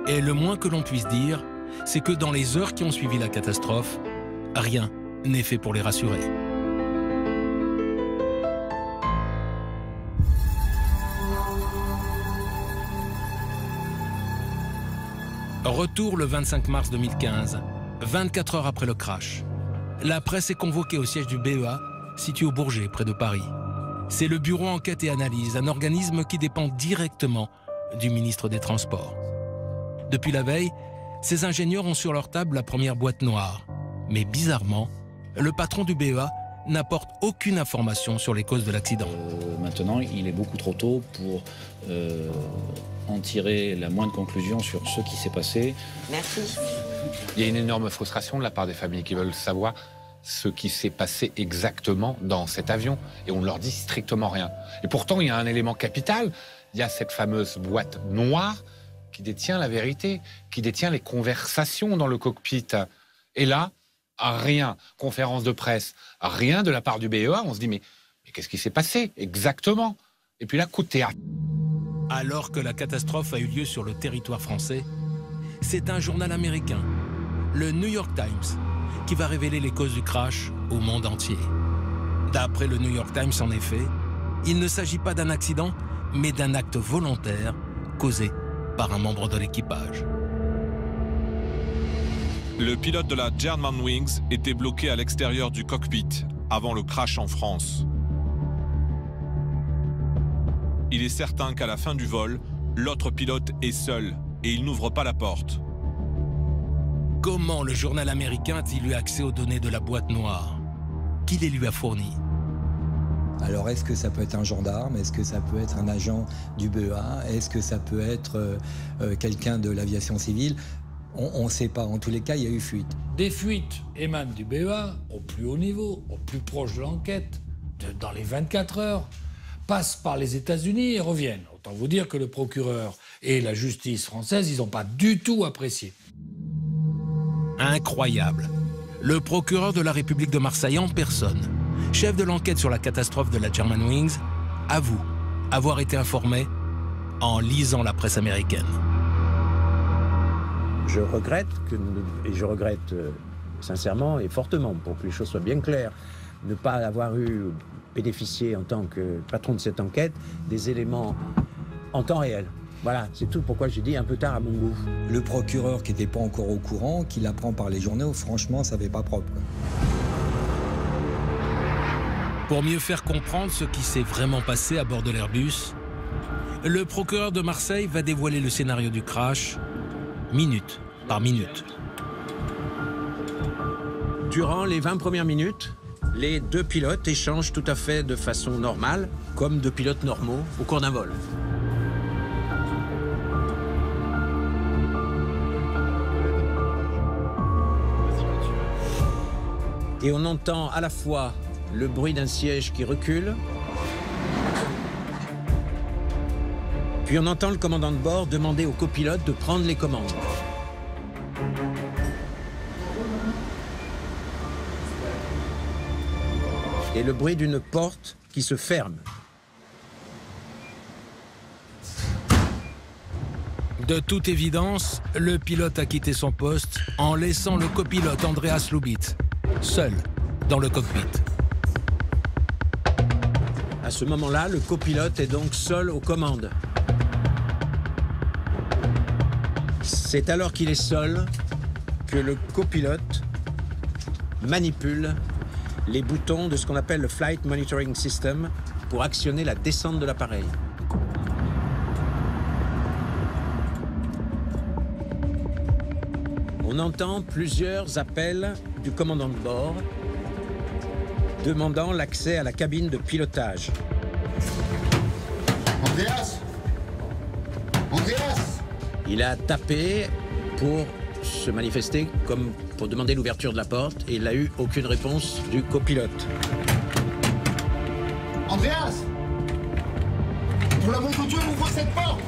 Et le moins que l'on puisse dire, c'est que dans les heures qui ont suivi la catastrophe, rien n'est fait pour les rassurer. Retour le 25 mars 2015, 24 heures après le crash. La presse est convoquée au siège du BEA, situé au Bourget, près de Paris. C'est le Bureau Enquête et Analyse, un organisme qui dépend directement du ministre des Transports. Depuis la veille, ces ingénieurs ont sur leur table la première boîte noire. Mais bizarrement, le patron du BEA n'apporte aucune information sur les causes de l'accident. Maintenant, il est beaucoup trop tôt pour en tirer la moindre conclusion sur ce qui s'est passé. Merci. Il y a une énorme frustration de la part des familles qui veulent savoir ce qui s'est passé exactement dans cet avion. Et on ne leur dit strictement rien. Et pourtant, il y a un élément capital. Il y a cette fameuse boîte noire qui détient la vérité, qui détient les conversations dans le cockpit. Et là, rien. Conférence de presse, rien de la part du BEA. On se dit, mais qu'est-ce qui s'est passé exactement? Et puis là, coup de théâtre. Alors que la catastrophe a eu lieu sur le territoire français, c'est un journal américain, le New York Times, qui va révéler les causes du crash au monde entier. D'après le New York Times, en effet, il ne s'agit pas d'un accident, mais d'un acte volontaire causé par un membre de l'équipage. Le pilote de la Germanwings était bloqué à l'extérieur du cockpit avant le crash en France. Il est certain qu'à la fin du vol, l'autre pilote est seul et il n'ouvre pas la porte. Comment le journal américain a-t-il eu accès aux données de la boîte noire? Qui les lui a fournies? Alors est-ce que ça peut être un gendarme? Est-ce que ça peut être un agent du BEA? Est-ce que ça peut être quelqu'un de l'aviation civile? On ne sait pas. En tous les cas, il y a eu fuite. Des fuites émanent du BEA au plus haut niveau, au plus proche de l'enquête, dans les 24 heures, passent par les États-Unis et reviennent. Autant vous dire que le procureur et la justice française, ils n'ont pas du tout apprécié. Incroyable. Le procureur de la République de Marseille en personne, chef de l'enquête sur la catastrophe de la Germanwings, avoue avoir été informé en lisant la presse américaine. Je regrette, et je regrette sincèrement et fortement, pour que les choses soient bien claires, ne pas avoir bénéficié en tant que patron de cette enquête des éléments en temps réel. Voilà, c'est tout pourquoi j'ai dit un peu tard à mon goût. Le procureur qui n'était pas encore au courant, qui l'apprend par les journaux, franchement, ça n'avait pas propre. Pour mieux faire comprendre ce qui s'est vraiment passé à bord de l'Airbus, le procureur de Marseille va dévoiler le scénario du crash, minute par minute. Durant les 20 premières minutes, les deux pilotes échangent tout à fait de façon normale, comme deux pilotes normaux au cours d'un vol. Et on entend à la fois le bruit d'un siège qui recule, puis on entend le commandant de bord demander au copilote de prendre les commandes. Et le bruit d'une porte qui se ferme. De toute évidence, le pilote a quitté son poste en laissant le copilote Andreas Lubitz seul dans le cockpit. À ce moment-là, le copilote est donc seul aux commandes. C'est alors qu'il est seul que le copilote manipule les boutons de ce qu'on appelle le Flight Monitoring System pour actionner la descente de l'appareil. On entend plusieurs appels du commandant de bord demandant l'accès à la cabine de pilotage. Andreas! Andreas! Il a tapé pour se manifester comme pour demander l'ouverture de la porte et il n'a eu aucune réponse du copilote. Andreas! Pour l'amour de Dieu, ouvre cette porte!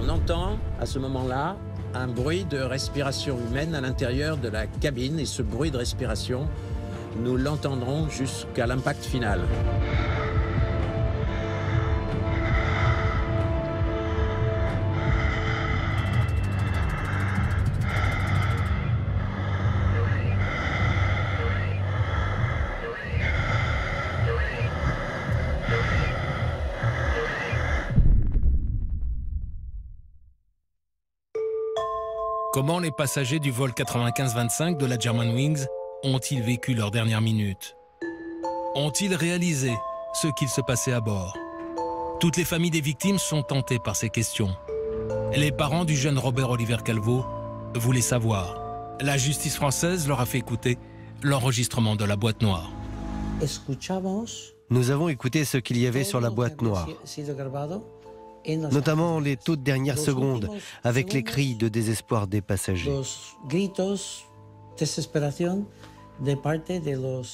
On entend à ce moment-là un bruit de respiration humaine à l'intérieur de la cabine et ce bruit de respiration, nous l'entendrons jusqu'à l'impact final. Comment les passagers du vol 95-25 de la Germanwings ont-ils vécu leurs dernières minutes? Ont-ils réalisé ce qu'il se passait à bord? Toutes les familles des victimes sont tentées par ces questions. Les parents du jeune Robert Oliver Calvo voulaient savoir. La justice française leur a fait écouter l'enregistrement de la boîte noire. Nous avons écouté ce qu'il y avait sur la boîte noire, notamment les toutes dernières secondes, avec les cris de désespoir des passagers.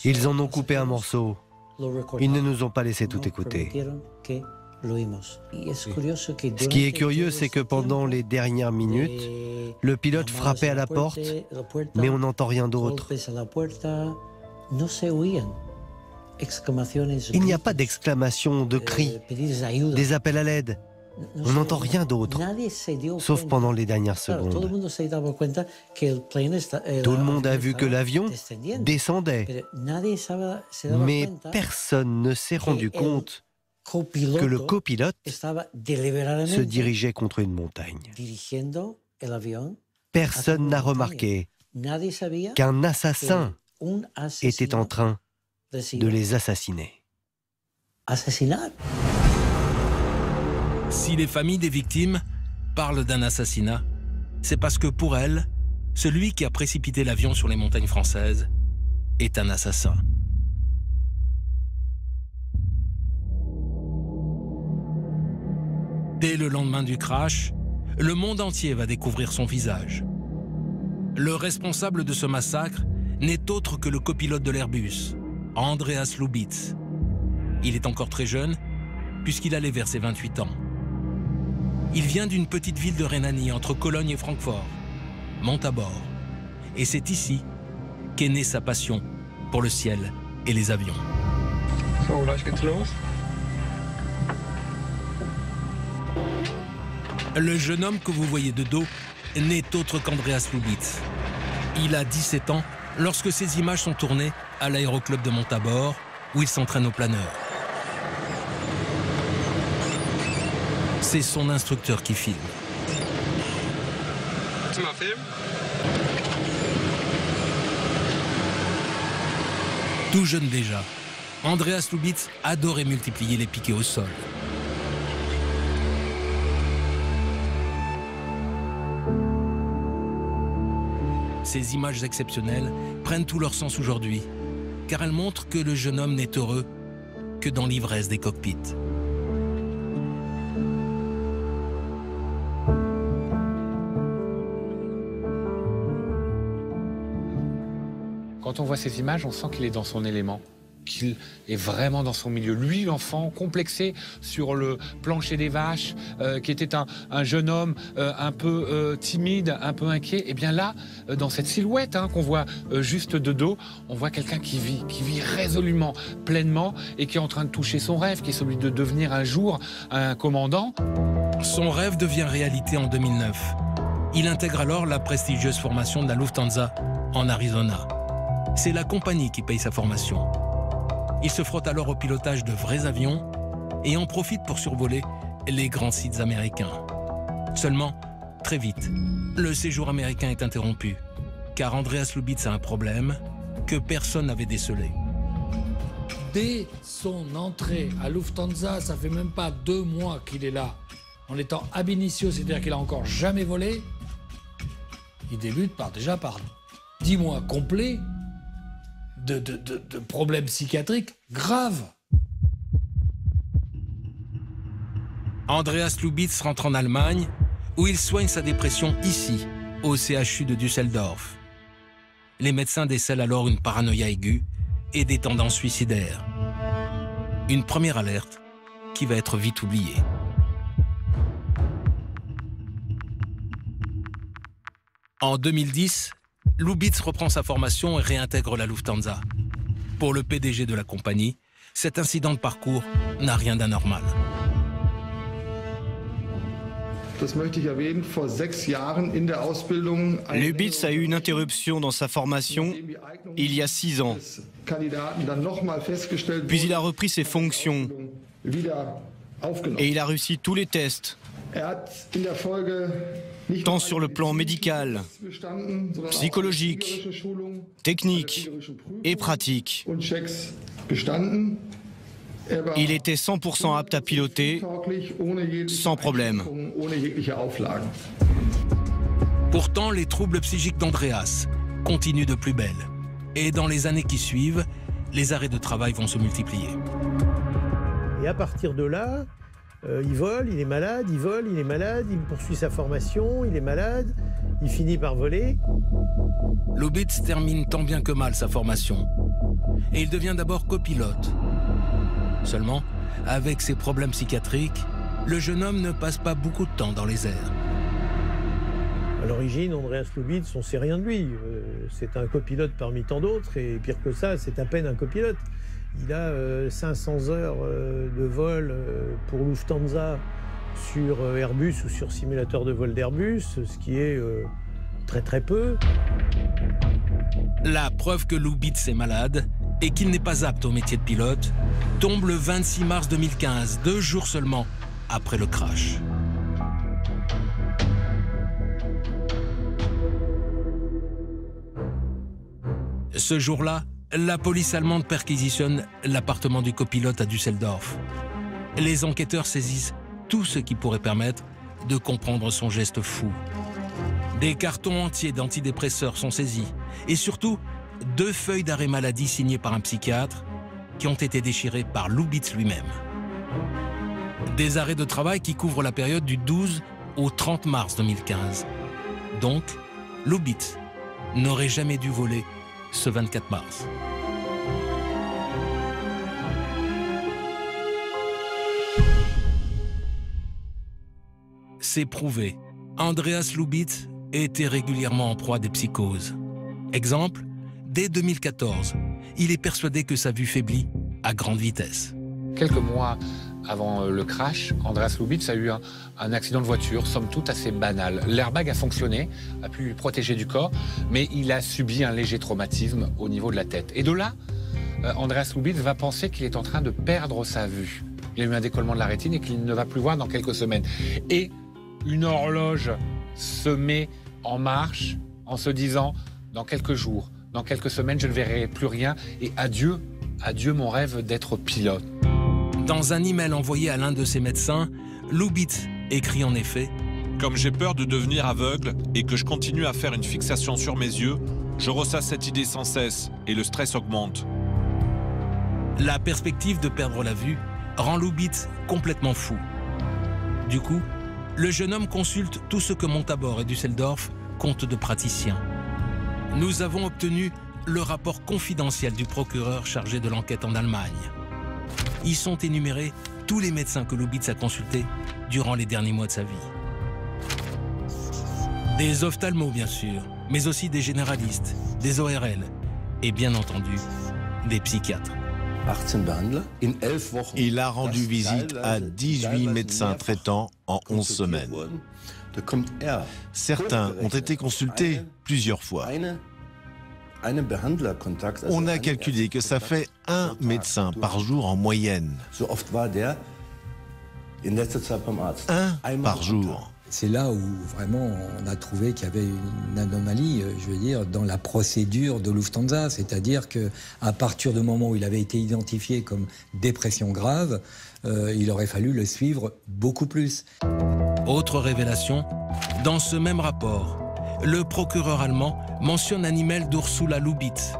Ils en ont coupé un morceau. Ils ne nous ont pas laissé tout écouter. Ce qui est curieux, c'est que pendant les dernières minutes, le pilote frappait à la porte, mais on n'entend rien d'autre. Il n'y a pas d'exclamation, de cris, des appels à l'aide. On n'entend rien d'autre, sauf pendant les dernières secondes. Tout le monde a vu que l'avion descendait, mais personne ne s'est rendu compte que le copilote se dirigeait contre une montagne. Personne n'a remarqué qu'un assassin était en train de les assassiner. Si les familles des victimes parlent d'un assassinat, c'est parce que pour elles, celui qui a précipité l'avion sur les montagnes françaises est un assassin. Dès le lendemain du crash, le monde entier va découvrir son visage. Le responsable de ce massacre n'est autre que le copilote de l'Airbus, Andreas Lubitz. Il est encore très jeune, puisqu'il allait vers ses 28 ans. Il vient d'une petite ville de Rhénanie, entre Cologne et Francfort, monte à bord. Et c'est ici qu'est née sa passion pour le ciel et les avions. So, gleich geht's los. Le jeune homme que vous voyez de dos n'est autre qu'Andreas Lubitz. Il a 17 ans lorsque ces images sont tournées à l'aéroclub de Montabor, où il s'entraîne au planeur. C'est son instructeur qui filme. Tu m'as filmé? Tout jeune déjà, Andreas Lubitz adorait multiplier les piquets au sol. Ces images exceptionnelles prennent tout leur sens aujourd'hui, car elles montrent que le jeune homme n'est heureux que dans l'ivresse des cockpits. Quand on voit ces images, on sent qu'il est dans son élément, qu'il est vraiment dans son milieu. Lui, l'enfant, complexé sur le plancher des vaches, qui était un jeune homme un peu timide, un peu inquiet, et bien là, dans cette silhouette qu'on voit juste de dos, on voit quelqu'un qui vit résolument, pleinement, et qui est en train de toucher son rêve, qui est celui de devenir un jour un commandant. Son rêve devient réalité en 2009. Il intègre alors la prestigieuse formation de la Lufthansa en Arizona. C'est la compagnie qui paye sa formation. Il se frotte alors au pilotage de vrais avions et en profite pour survoler les grands sites américains. Seulement, très vite, le séjour américain est interrompu, car Andreas Lubitz a un problème que personne n'avait décelé. Dès son entrée à Lufthansa, ça fait même pas 2 mois qu'il est là, en étant ab initio, c'est-à-dire qu'il a encore jamais volé, il débute déjà par 10 mois complets de problèmes psychiatriques graves. Andreas Lubitz rentre en Allemagne, où il soigne sa dépression ici, au CHU de Düsseldorf. Les médecins décèlent alors une paranoïa aiguë et des tendances suicidaires. Une première alerte qui va être vite oubliée. En 2010, Lubitz reprend sa formation et réintègre la Lufthansa. Pour le PDG de la compagnie, cet incident de parcours n'a rien d'anormal. Lubitz a eu une interruption dans sa formation il y a 6 ans. Puis il a repris ses fonctions et il a réussi tous les tests, tant sur le plan médical, psychologique, technique et pratique. Il était 100% apte à piloter, sans problème. Pourtant, les troubles psychiques d'Andreas continuent de plus belle. Et dans les années qui suivent, les arrêts de travail vont se multiplier. Et à partir de là, il vole, il est malade, il vole, il est malade, il poursuit sa formation, il est malade, il finit par voler. Lubitz termine tant bien que mal sa formation. Et il devient d'abord copilote. Seulement, avec ses problèmes psychiatriques, le jeune homme ne passe pas beaucoup de temps dans les airs. À l'origine, Andreas Lubitz, on ne sait rien de lui. C'est un copilote parmi tant d'autres, et pire que ça, c'est à peine un copilote. Il a 500 heures de vol pour Lufthansa sur Airbus ou sur simulateur de vol d'Airbus, ce qui est très très peu. La preuve que Lubitz est malade et qu'il n'est pas apte au métier de pilote tombe le 26 mars 2015, 2 jours seulement après le crash. Ce jour-là, la police allemande perquisitionne l'appartement du copilote à Düsseldorf. Les enquêteurs saisissent tout ce qui pourrait permettre de comprendre son geste fou. Des cartons entiers d'antidépresseurs sont saisis et surtout 2 feuilles d'arrêt maladie signées par un psychiatre qui ont été déchirées par Lubitz lui-même. Des arrêts de travail qui couvrent la période du 12 au 30 mars 2015. Donc, Lubitz n'aurait jamais dû voler ce 24 mars. C'est prouvé, Andreas Lubitz était régulièrement en proie à des psychoses. Exemple, dès 2014, il est persuadé que sa vue faiblit à grande vitesse. Quelques mois avant le crash, Andreas Lubitz a eu un accident de voiture, somme toute assez banal. L'airbag a fonctionné, a pu lui protéger du corps, mais il a subi un léger traumatisme au niveau de la tête. Et de là, Andreas Lubitz va penser qu'il est en train de perdre sa vue. Il a eu un décollement de la rétine et qu'il ne va plus voir dans quelques semaines. Et une horloge se met en marche en se disant « dans quelques jours, dans quelques semaines, je ne verrai plus rien et adieu, adieu mon rêve d'être pilote ». Dans un email envoyé à l'un de ses médecins, Lubitz écrit en effet « Comme j'ai peur de devenir aveugle et que je continue à faire une fixation sur mes yeux, je ressasse cette idée sans cesse et le stress augmente. » La perspective de perdre la vue rend Lubitz complètement fou. Du coup, le jeune homme consulte tout ce que Montabaur et Düsseldorf comptent de praticiens. Nous avons obtenu le rapport confidentiel du procureur chargé de l'enquête en Allemagne. Y sont énumérés tous les médecins que Lubitz a consultés durant les derniers mois de sa vie. Des ophtalmos, bien sûr, mais aussi des généralistes, des ORL et bien entendu, des psychiatres. Il a rendu visite à 18 médecins traitants en 11 semaines. Certains ont été consultés plusieurs fois. On a calculé que ça fait un médecin par jour en moyenne. Un par jour. C'est là où vraiment on a trouvé qu'il y avait une anomalie, je veux dire, dans la procédure de Lufthansa. C'est-à-dire qu'à partir du moment où il avait été identifié comme dépression grave, il aurait fallu le suivre beaucoup plus. Autre révélation, dans ce même rapport, le procureur allemand mentionne un email d'Ursula Lubitz,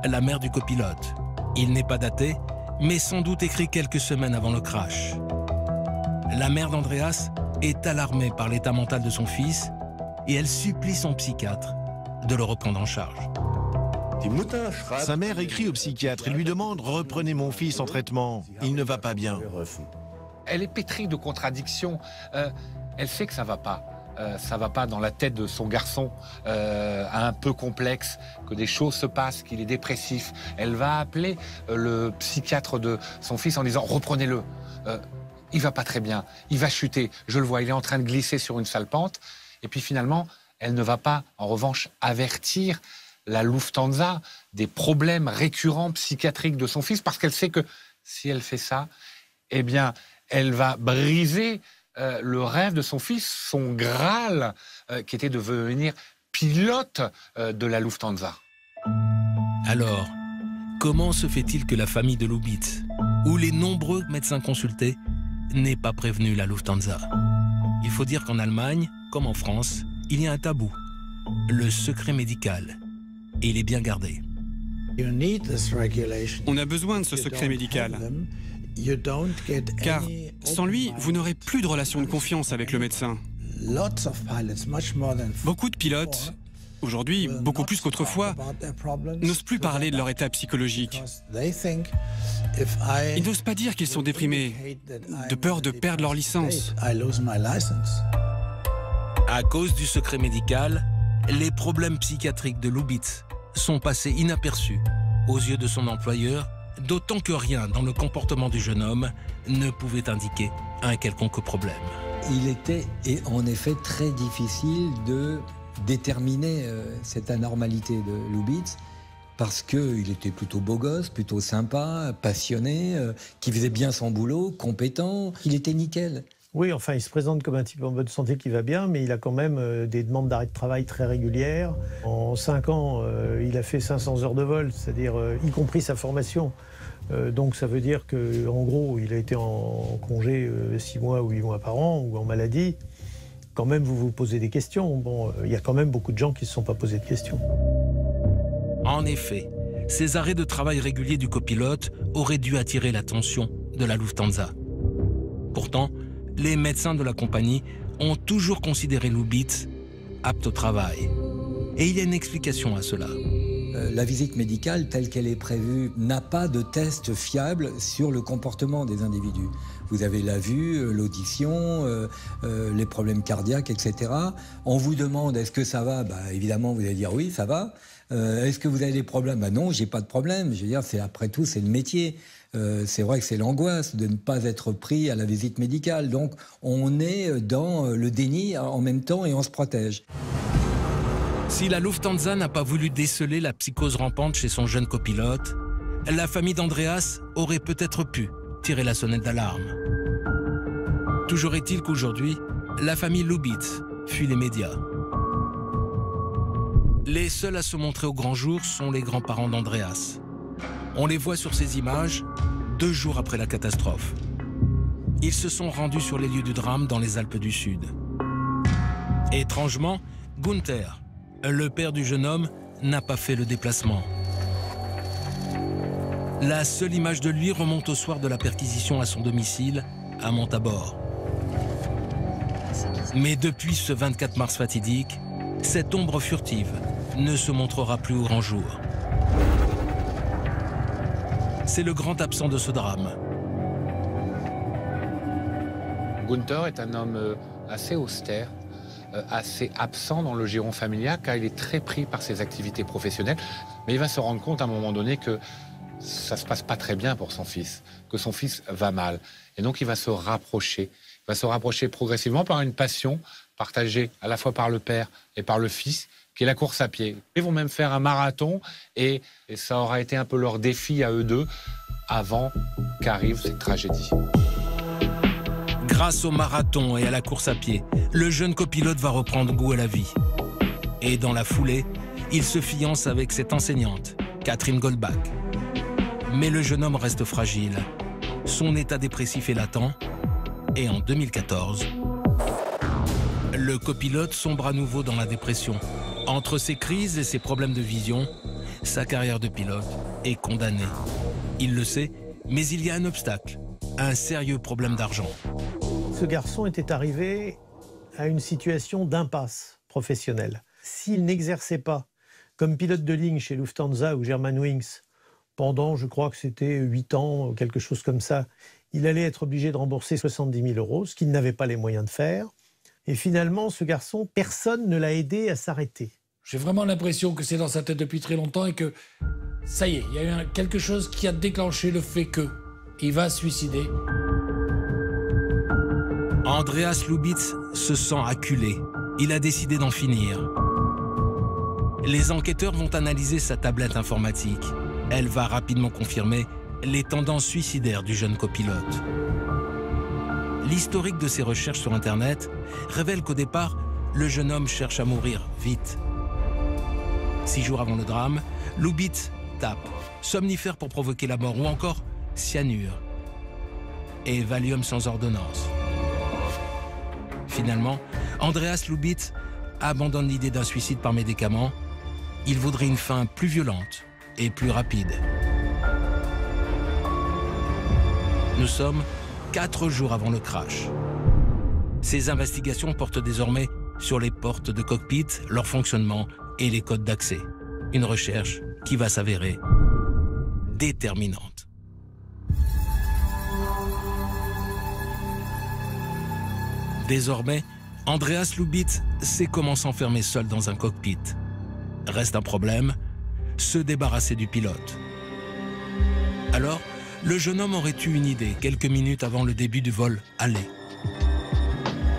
la mère du copilote. Il n'est pas daté, mais sans doute écrit quelques semaines avant le crash. La mère d'Andreas est alarmée par l'état mental de son fils et elle supplie son psychiatre de le reprendre en charge. Sa mère écrit au psychiatre et lui demande « Reprenez mon fils en traitement, il ne va pas bien ». Elle est pétrie de contradictions. Elle sait que ça va pas dans la tête de son garçon, un peu complexe, que des choses se passent, qu'il est dépressif. Elle va appeler le psychiatre de son fils en disant « Reprenez-le, il va pas très bien, il va chuter, je le vois, il est en train de glisser sur une sale pente. » Et puis finalement, elle ne va pas, en revanche, avertir la Lufthansa des problèmes récurrents psychiatriques de son fils, parce qu'elle sait que si elle fait ça, eh bien, elle va briser le rêve de son fils, son Graal, qui était de devenir pilote de la Lufthansa. Alors, comment se fait-il que la famille de Lubitz, ou les nombreux médecins consultés, n'aient pas prévenu la Lufthansa? Il faut dire qu'en Allemagne, comme en France, il y a un tabou, le secret médical, et il est bien gardé. On a besoin de ce secret médical. Car sans lui, vous n'aurez plus de relation de confiance avec le médecin. Beaucoup de pilotes, aujourd'hui beaucoup plus qu'autrefois, n'osent plus parler de leur état psychologique. Ils n'osent pas dire qu'ils sont déprimés, de peur de perdre leur licence. À cause du secret médical, les problèmes psychiatriques de Lubitz sont passés inaperçus aux yeux de son employeur, d'autant que rien dans le comportement du jeune homme ne pouvait indiquer un quelconque problème. Il était en effet très difficile de déterminer cette anormalité de Lubitz, parce qu'il était plutôt beau gosse, plutôt sympa, passionné, qui faisait bien son boulot, compétent, il était nickel. Oui, enfin, il se présente comme un type en bonne santé qui va bien, mais il a quand même des demandes d'arrêt de travail très régulières. En 5 ans, il a fait 500 heures de vol, c'est-à-dire y compris sa formation. Donc ça veut dire qu'en gros, il a été en congé 6 mois ou 8 mois par an, ou en maladie. Quand même, vous vous posez des questions. Bon, il y a quand même beaucoup de gens qui ne se sont pas posés de questions. En effet, ces arrêts de travail réguliers du copilote auraient dû attirer l'attention de la Lufthansa. Pourtant, les médecins de la compagnie ont toujours considéré Lubitz apte au travail. Et il y a une explication à cela. La visite médicale, telle qu'elle est prévue, n'a pas de test fiable sur le comportement des individus. Vous avez la vue, l'audition, les problèmes cardiaques, etc. On vous demande est-ce que ça va ? Évidemment, vous allez dire oui, ça va. Est-ce que vous avez des problèmes? Ben non, j'ai pas de problème. Je veux dire, après tout, c'est le métier. C'est vrai que c'est l'angoisse de ne pas être pris à la visite médicale. Donc, on est dans le déni en même temps et on se protège. Si la Lufthansa n'a pas voulu déceler la psychose rampante chez son jeune copilote, la famille d'Andreas aurait peut-être pu tirer la sonnette d'alarme. Toujours est-il qu'aujourd'hui, la famille Lubitz fuit les médias. Les seuls à se montrer au grand jour sont les grands-parents d'Andreas. On les voit sur ces images 2 jours après la catastrophe. Ils se sont rendus sur les lieux du drame dans les Alpes du Sud. Étrangement, Gunther, le père du jeune homme, n'a pas fait le déplacement. La seule image de lui remonte au soir de la perquisition à son domicile, à Montabor. Mais depuis ce 24 mars fatidique, cette ombre furtive ne se montrera plus au grand jour. C'est le grand absent de ce drame. Gunther est un homme assez austère, assez absent dans le giron familial, car il est très pris par ses activités professionnelles. Mais il va se rendre compte à un moment donné que ça se passe pas très bien pour son fils, que son fils va mal. Et donc il va se rapprocher. Il va se rapprocher progressivement par une passion partagée à la fois par le père et par le fils, qui est la course à pied. Ils vont même faire un marathon et ça aura été un peu leur défi à eux deux avant qu'arrive cette tragédie. Grâce au marathon et à la course à pied, le jeune copilote va reprendre goût à la vie. Et dans la foulée, il se fiance avec cette enseignante, Catherine Goldbach. Mais le jeune homme reste fragile. Son état dépressif est latent. Et en 2014, le copilote sombre à nouveau dans la dépression. Entre ses crises et ses problèmes de vision, sa carrière de pilote est condamnée. Il le sait, mais il y a un obstacle, un sérieux problème d'argent. Ce garçon était arrivé à une situation d'impasse professionnelle. S'il n'exerçait pas comme pilote de ligne chez Lufthansa ou Germanwings pendant, je crois que c'était 8 ans, quelque chose comme ça, il allait être obligé de rembourser 70 000 €, ce qu'il n'avait pas les moyens de faire. Et finalement, ce garçon, personne ne l'a aidé à s'arrêter. J'ai vraiment l'impression que c'est dans sa tête depuis très longtemps et que, ça y est, il y a eu quelque chose qui a déclenché le fait qu'il va se suicider. Andreas Lubitz se sent acculé. Il a décidé d'en finir. Les enquêteurs vont analyser sa tablette informatique. Elle va rapidement confirmer les tendances suicidaires du jeune copilote. L'historique de ses recherches sur Internet révèle qu'au départ, le jeune homme cherche à mourir vite. 6 jours avant le drame, Lubitz tape somnifère pour provoquer la mort ou encore cyanure et Valium sans ordonnance. Finalement, Andreas Lubitz abandonne l'idée d'un suicide par médicament. Il voudrait une fin plus violente et plus rapide. Nous sommes 4 jours avant le crash. Ces investigations portent désormais sur les portes de cockpit, leur fonctionnement et les codes d'accès. Une recherche qui va s'avérer déterminante. Désormais, Andreas Lubitz sait comment s'enfermer seul dans un cockpit. Reste un problème, se débarrasser du pilote. Alors, le jeune homme aurait eu une idée quelques minutes avant le début du vol aller.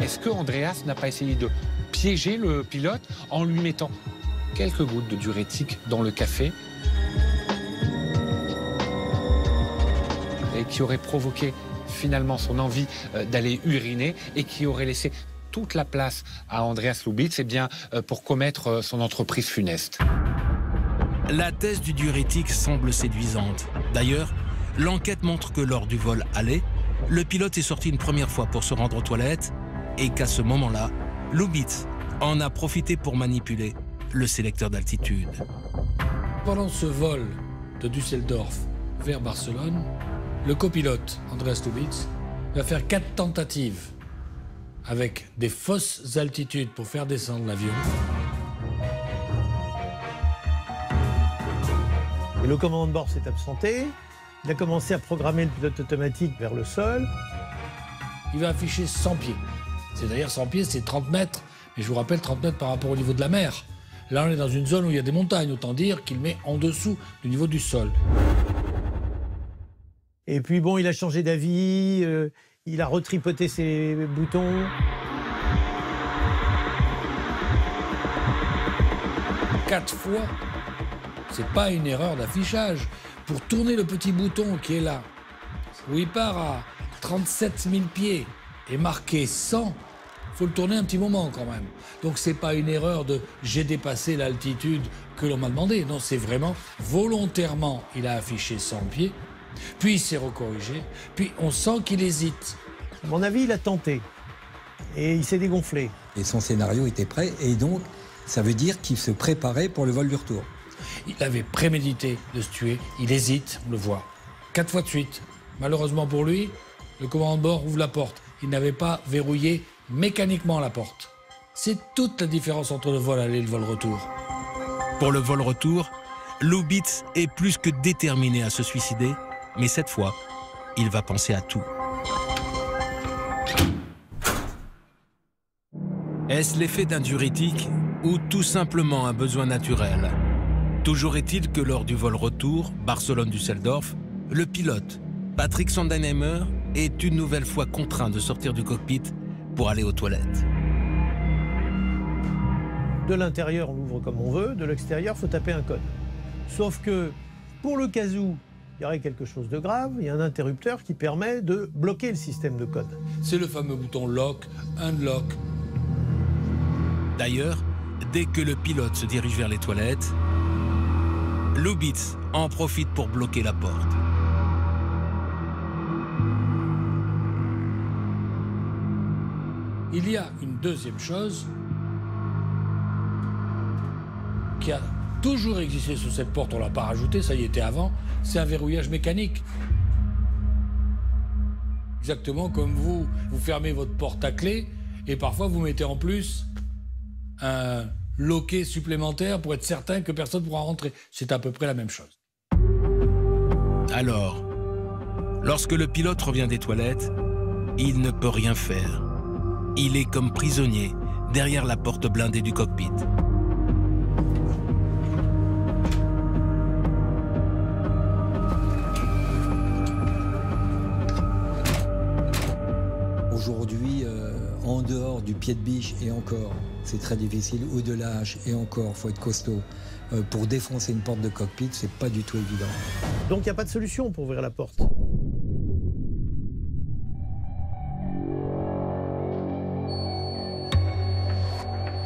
Est-ce que Andreas n'a pas essayé de piéger le pilote en lui mettant quelques gouttes de diurétique dans le café et qui aurait provoqué finalement son envie d'aller uriner et qui aurait laissé toute la place à Andreas Lubitz pour commettre son entreprise funeste. La thèse du diurétique semble séduisante. D'ailleurs, l'enquête montre que lors du vol aller, le pilote est sorti une première fois pour se rendre aux toilettes et qu'à ce moment-là, Lubitz en a profité pour manipuler le sélecteur d'altitude. Pendant ce vol de Düsseldorf vers Barcelone, le copilote Andreas Lubitz va faire 4 tentatives avec des fausses altitudes pour faire descendre l'avion. Et le commandant de bord s'est absenté. Il a commencé à programmer le pilote automatique vers le sol. Il va afficher 100 pieds. C'est d'ailleurs 100 pieds, c'est 30 mètres. Mais je vous rappelle, 30 mètres par rapport au niveau de la mer. Là, on est dans une zone où il y a des montagnes, autant dire qu'il met en dessous du niveau du sol. Et puis bon, il a changé d'avis, il a retripoté ses boutons. Quatre fois, c'est pas une erreur d'affichage. Pour tourner le petit bouton qui est là, où il part à 37 000 pieds et marqué 100, il faut le tourner un petit moment quand même. Donc c'est pas une erreur de « j'ai dépassé l'altitude que l'on m'a demandé ». Non, c'est vraiment volontairement, il a affiché 100 pieds, puis il s'est recorrigé, puis on sent qu'il hésite. À mon avis, il a tenté et il s'est dégonflé. Et son scénario était prêt et donc ça veut dire qu'il se préparait pour le vol du retour. Il avait prémédité de se tuer, il hésite, on le voit. 4 fois de suite. Malheureusement pour lui, le commandant de bord ouvre la porte. Il n'avait pas verrouillé mécaniquement la porte. C'est toute la différence entre le vol aller et le vol retour. Pour le vol retour, Lubitz est plus que déterminé à se suicider, mais cette fois, il va penser à tout. Est-ce l'effet d'un diurétique ou tout simplement un besoin naturel? Toujours est-il que lors du vol retour, Barcelone-Düsseldorf, le pilote, Patrick Sondenheimer, est une nouvelle fois contraint de sortir du cockpit pour aller aux toilettes. De l'intérieur, on l'ouvre comme on veut, de l'extérieur, il faut taper un code. Sauf que, pour le cas où il y aurait quelque chose de grave, il y a un interrupteur qui permet de bloquer le système de code. C'est le fameux bouton lock, unlock. D'ailleurs, dès que le pilote se dirige vers les toilettes, Lubitz en profite pour bloquer la porte. Il y a une deuxième chose qui a toujours existé sur cette porte, on ne l'a pas rajouté, ça y était avant, c'est un verrouillage mécanique. Exactement comme vous fermez votre porte à clé et parfois vous mettez en plus un loquet supplémentaire pour être certain que personne ne pourra rentrer. C'est à peu près la même chose. Alors, lorsque le pilote revient des toilettes, il ne peut rien faire. Il est comme prisonnier derrière la porte blindée du cockpit. Aujourd'hui, en dehors du pied de biche et encore, c'est très difficile, ou de la hache et encore, il faut être costaud. Pour défoncer une porte de cockpit, c'est pas du tout évident. Donc il n'y a pas de solution pour ouvrir la porte.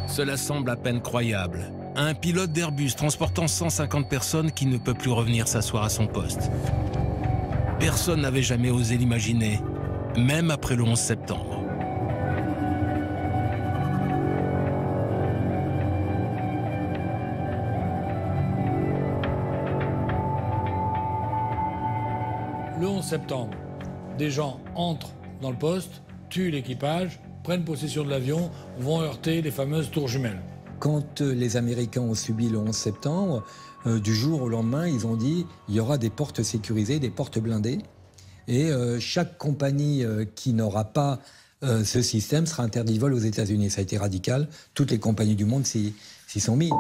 Cela semble à peine croyable. Un pilote d'Airbus transportant 150 personnes qui ne peut plus revenir s'asseoir à son poste. Personne n'avait jamais osé l'imaginer, même après le 11 septembre. Le 11 septembre, des gens entrent dans le poste, tuent l'équipage, prennent possession de l'avion, vont heurter les fameuses tours jumelles. Quand les Américains ont subi le 11 septembre, du jour au lendemain, ils ont dit il y aura des portes sécurisées, des portes blindées. Et chaque compagnie qui n'aura pas ce système sera interdit de vol aux États-Unis. Ça a été radical. Toutes les compagnies du monde s'y sont mises.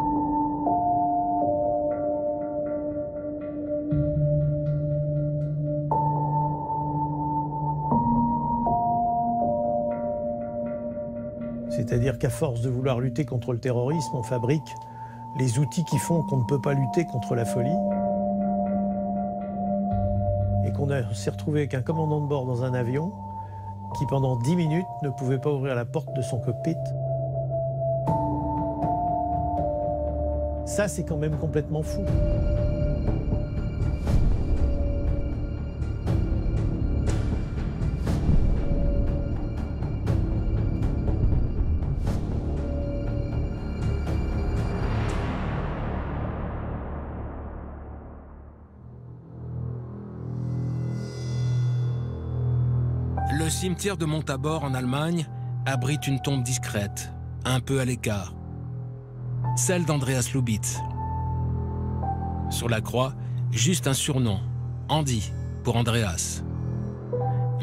C'est-à-dire qu'à force de vouloir lutter contre le terrorisme, on fabrique les outils qui font qu'on ne peut pas lutter contre la folie. Et qu'on s'est retrouvé avec un commandant de bord dans un avion qui, pendant 10 minutes, ne pouvait pas ouvrir la porte de son cockpit. Ça, c'est quand même complètement fou. Le cimetière de Montabaur en Allemagne abrite une tombe discrète, un peu à l'écart. Celle d'Andreas Lubitz. Sur la croix, juste un surnom, Andy, pour Andreas.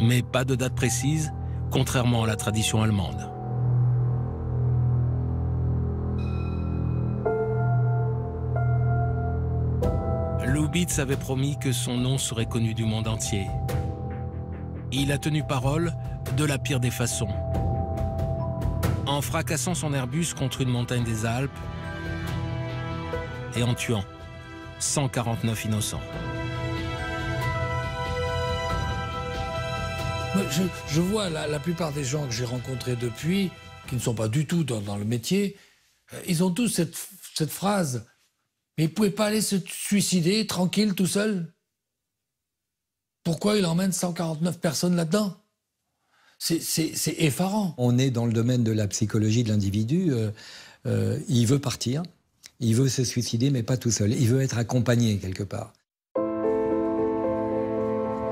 Mais pas de date précise, contrairement à la tradition allemande. Lubitz avait promis que son nom serait connu du monde entier. Il a tenu parole de la pire des façons. En fracassant son Airbus contre une montagne des Alpes et en tuant 149 innocents. Je vois la plupart des gens que j'ai rencontrés depuis, qui ne sont pas du tout dans le métier, ils ont tous cette phrase « Mais il ne pouvait pas aller se suicider tranquille tout seul ?» Pourquoi il emmène 149 personnes là-dedans? C'est effarant. On est dans le domaine de la psychologie de l'individu. Il veut partir, il veut se suicider, mais pas tout seul. Il veut être accompagné quelque part.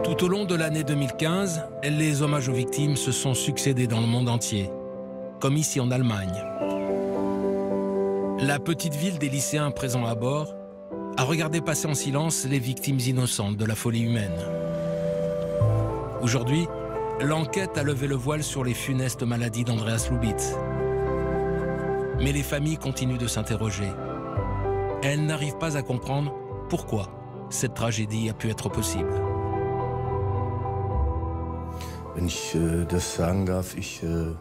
Tout au long de l'année 2015, les hommages aux victimes se sont succédés dans le monde entier, comme ici en Allemagne. La petite ville des lycéens présents à bord a regardé passer en silence les victimes innocentes de la folie humaine. Aujourd'hui, l'enquête a levé le voile sur les funestes maladies d'Andreas Lubitz. Mais les familles continuent de s'interroger. Elles n'arrivent pas à comprendre pourquoi cette tragédie a pu être possible.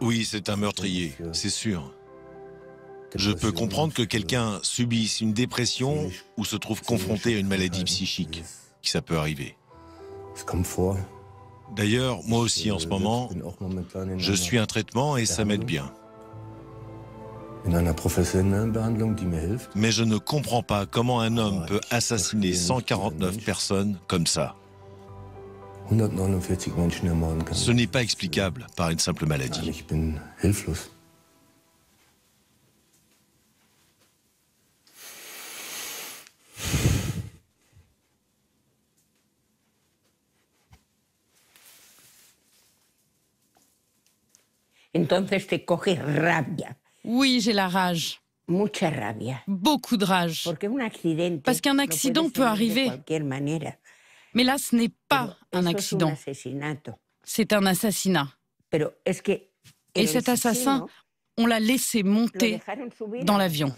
Oui, c'est un meurtrier, c'est sûr. Je peux comprendre que quelqu'un subisse une dépression ou se trouve confronté à une maladie psychique, que ça peut arriver. D'ailleurs, moi aussi en ce moment, je suis un traitement et ça m'aide bien. Mais je ne comprends pas comment un homme peut assassiner 149 personnes comme ça. Ce n'est pas explicable par une simple maladie. Entonces te coges rabia. Oui, j'ai la rage. Mucha rabia. Beaucoup de rage. Parce qu'un accident peut arriver. Mais là, ce n'est pas un accident. C'est un assassinat. Et cet assassin, on l'a laissé monter dans l'avion.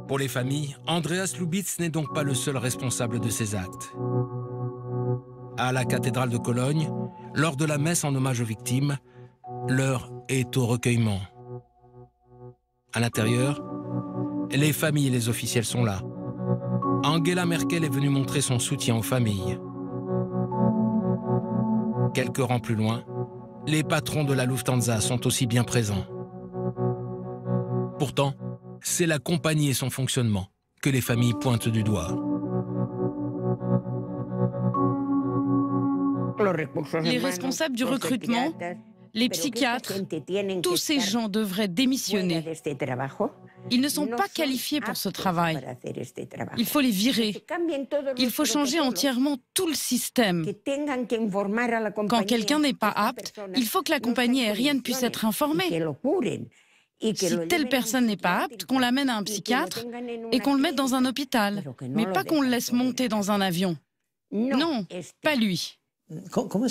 Pour les familles, Andreas Lubitz n'est donc pas le seul responsable de ces actes. À la cathédrale de Cologne, lors de la messe en hommage aux victimes, l'heure est au recueillement. À l'intérieur, les familles et les officiels sont là. Angela Merkel est venue montrer son soutien aux familles. Quelques rangs plus loin, les patrons de la Lufthansa sont aussi bien présents. Pourtant, c'est la compagnie et son fonctionnement que les familles pointent du doigt. Les responsables du recrutement, les psychiatres, tous ces gens devraient démissionner. Ils ne sont pas qualifiés pour ce travail. Il faut les virer. Il faut changer entièrement tout le système. Quand quelqu'un n'est pas apte, il faut que la compagnie aérienne puisse être informée. Si telle personne n'est pas apte, qu'on l'amène à un psychiatre et qu'on le mette dans un hôpital, mais pas qu'on le laisse monter dans un avion. Non, pas lui. Comment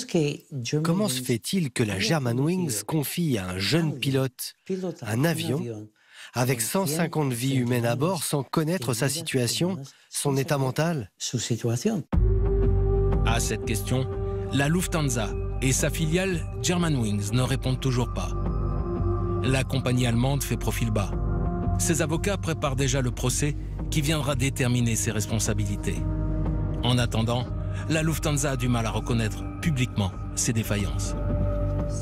se fait-il que la Germanwings confie à un jeune pilote un avion avec 150 vies humaines à bord sans connaître sa situation, son état mental? À cette question, la Lufthansa et sa filiale Germanwings ne répondent toujours pas. La compagnie allemande fait profil bas. Ses avocats préparent déjà le procès qui viendra déterminer ses responsabilités. En attendant, la Lufthansa a du mal à reconnaître publiquement ses défaillances.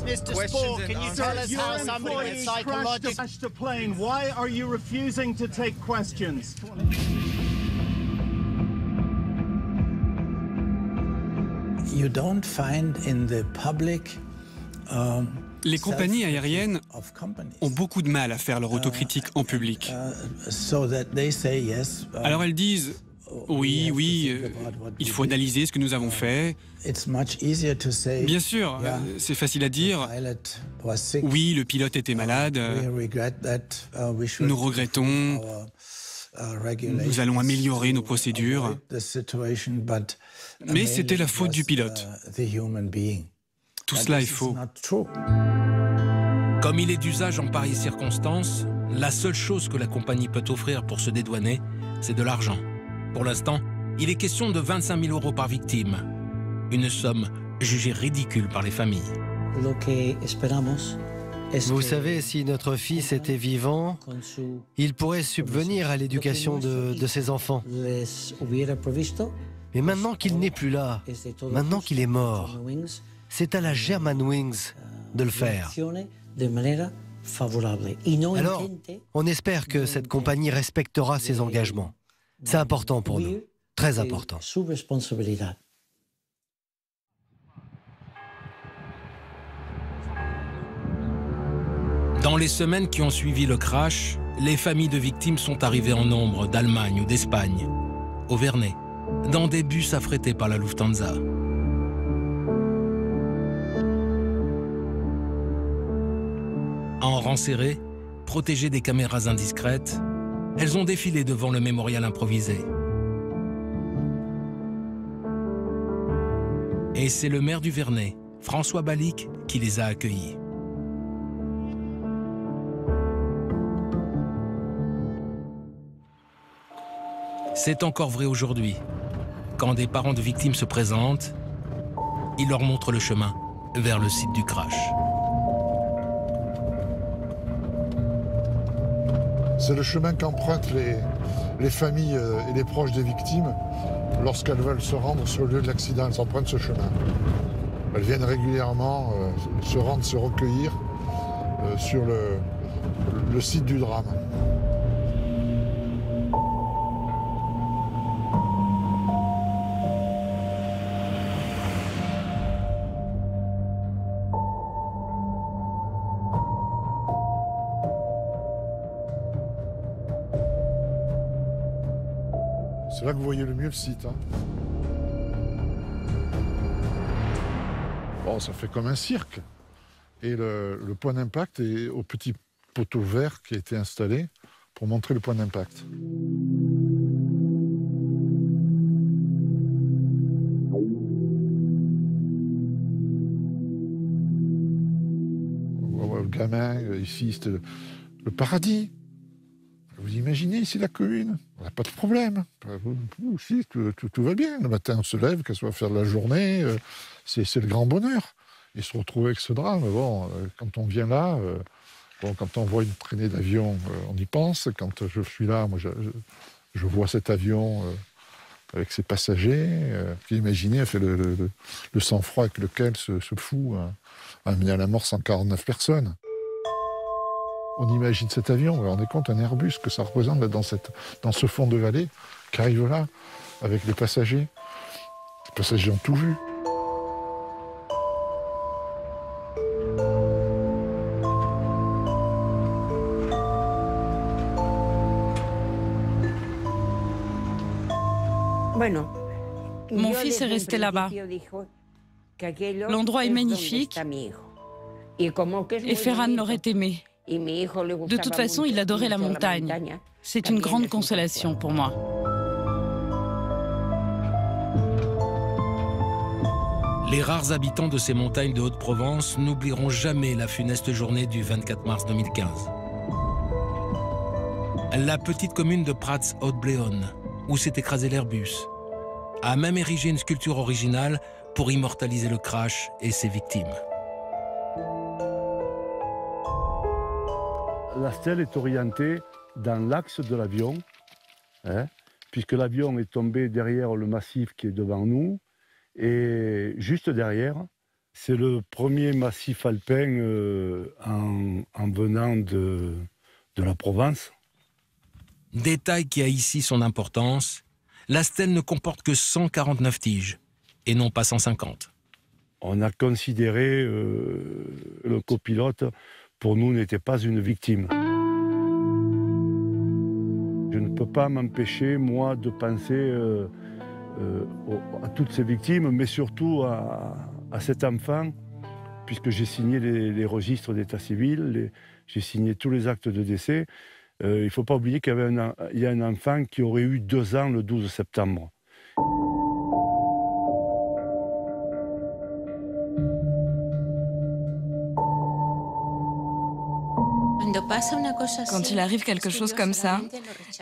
Mr. Spohr, can you tell us how somebody with psychological... crashed a plane. Why are you refusing to take questions? You don't find in the public, les compagnies aériennes ont beaucoup de mal à faire leur autocritique en public. Alors elles disent « Oui, il faut analyser ce que nous avons fait. » Bien sûr, c'est facile à dire. « Oui, le pilote était malade. Nous regrettons. Nous allons améliorer nos procédures. » Mais c'était la faute du pilote. Tout cela est faux. Comme il est d'usage en pareilles circonstances, la seule chose que la compagnie peut offrir pour se dédouaner, c'est de l'argent. Pour l'instant, il est question de 25 000 € par victime. Une somme jugée ridicule par les familles. Vous savez, si notre fils était vivant, il pourrait subvenir à l'éducation de ses enfants. Mais maintenant qu'il n'est plus là, maintenant qu'il est mort, c'est à la Germanwings de le faire. Alors, on espère que cette compagnie respectera ses engagements. C'est important pour nous, très important. Dans les semaines qui ont suivi le crash, les familles de victimes sont arrivées en nombre d'Allemagne ou d'Espagne, au Vernet, dans des bus affrétés par la Lufthansa. En rang serré, protégées des caméras indiscrètes, elles ont défilé devant le mémorial improvisé. Et c'est le maire du Vernet, François Balic, qui les a accueillis. C'est encore vrai aujourd'hui. Quand des parents de victimes se présentent, ils leur montrent le chemin vers le site du crash. C'est le chemin qu'empruntent les familles et les proches des victimes lorsqu'elles veulent se rendre sur le lieu de l'accident. Elles empruntent ce chemin. Elles viennent régulièrement se rendre, se recueillir sur le site du drame. C'est là que vous voyez le mieux le site. Hein. Bon, ça fait comme un cirque. Et le point d'impact est au petit poteau vert qui a été installé pour montrer le point d'impact. Le gamin, ici, c'était le paradis. Vous imaginez ici la commune, on n'a pas de problème. Ici, tout va bien. Le matin, on se lève, qu'elle soit à faire de la journée, c'est le grand bonheur. Et se retrouver avec ce drame, bon, quand on vient là, bon, quand on voit une traînée d'avion, on y pense. Quand je suis là, moi, je vois cet avion avec ses passagers. Imaginez, fait le sang-froid avec lequel ce fou a amené à la mort 149 personnes. On imagine cet avion, vous vous rendez compte, un Airbus, que ça représente là, dans ce fond de vallée, qui arrive là, avec les passagers. Les passagers ont tout vu. Mon fils est resté là-bas. L'endroit est magnifique et Ferran l'aurait aimé. De toute façon, il adorait la montagne. C'est une grande consolation pour moi. Les rares habitants de ces montagnes de Haute-Provence n'oublieront jamais la funeste journée du 24 mars 2015. La petite commune de Prats-Haute-Bléone, où s'est écrasé l'Airbus, a même érigé une sculpture originale pour immortaliser le crash et ses victimes. La stèle est orientée dans l'axe de l'avion, puisque l'avion est tombé derrière le massif qui est devant nous, et juste derrière, c'est le premier massif alpin en venant de la Provence. Détail qui a ici son importance, la stèle ne comporte que 149 tiges, et non pas 150. On a considéré le copilote, pour nous, n'était pas une victime. Je ne peux pas m'empêcher, moi, de penser à toutes ces victimes, mais surtout à cet enfant, puisque j'ai signé les registres d'état civil, j'ai signé tous les actes de décès. Il ne faut pas oublier qu'il y a un enfant qui aurait eu 2 ans le 12 septembre. Quand il arrive quelque chose comme ça,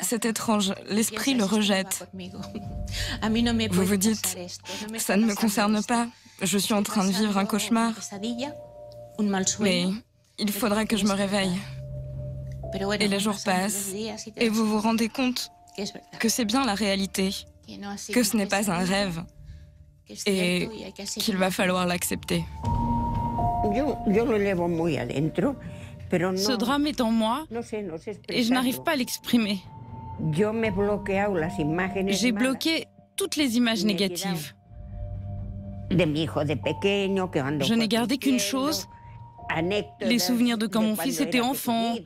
c'est étrange, l'esprit le rejette. Vous vous dites, ça ne me concerne pas, je suis en train de vivre un cauchemar. Mais il faudra que je me réveille. Et les jours passent, et vous vous rendez compte que c'est bien la réalité, que ce n'est pas un rêve, et qu'il va falloir l'accepter. Ce drame est en moi et je n'arrive pas à l'exprimer. J'ai bloqué toutes les images négatives. Je n'ai gardé qu'une chose, les souvenirs de quand mon fils était enfant,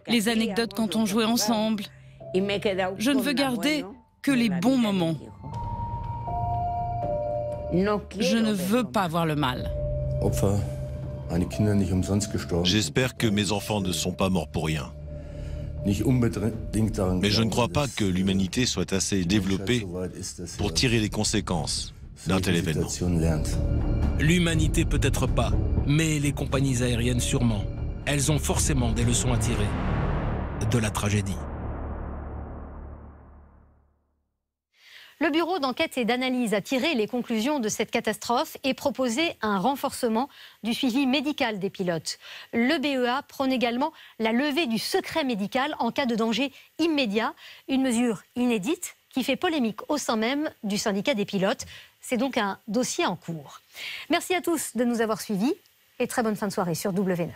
les anecdotes quand on jouait ensemble. Je ne veux garder que les bons moments. Je ne veux pas voir le mal. J'espère que mes enfants ne sont pas morts pour rien. Mais je ne crois pas que l'humanité soit assez développée pour tirer les conséquences d'un tel événement. L'humanité peut-être pas, mais les compagnies aériennes sûrement. Elles ont forcément des leçons à tirer de la tragédie. Le bureau d'enquête et d'analyse a tiré les conclusions de cette catastrophe et proposé un renforcement du suivi médical des pilotes. Le BEA prône également la levée du secret médical en cas de danger immédiat, une mesure inédite qui fait polémique au sein même du syndicat des pilotes. C'est donc un dossier en cours. Merci à tous de nous avoir suivis et très bonne fin de soirée sur W9.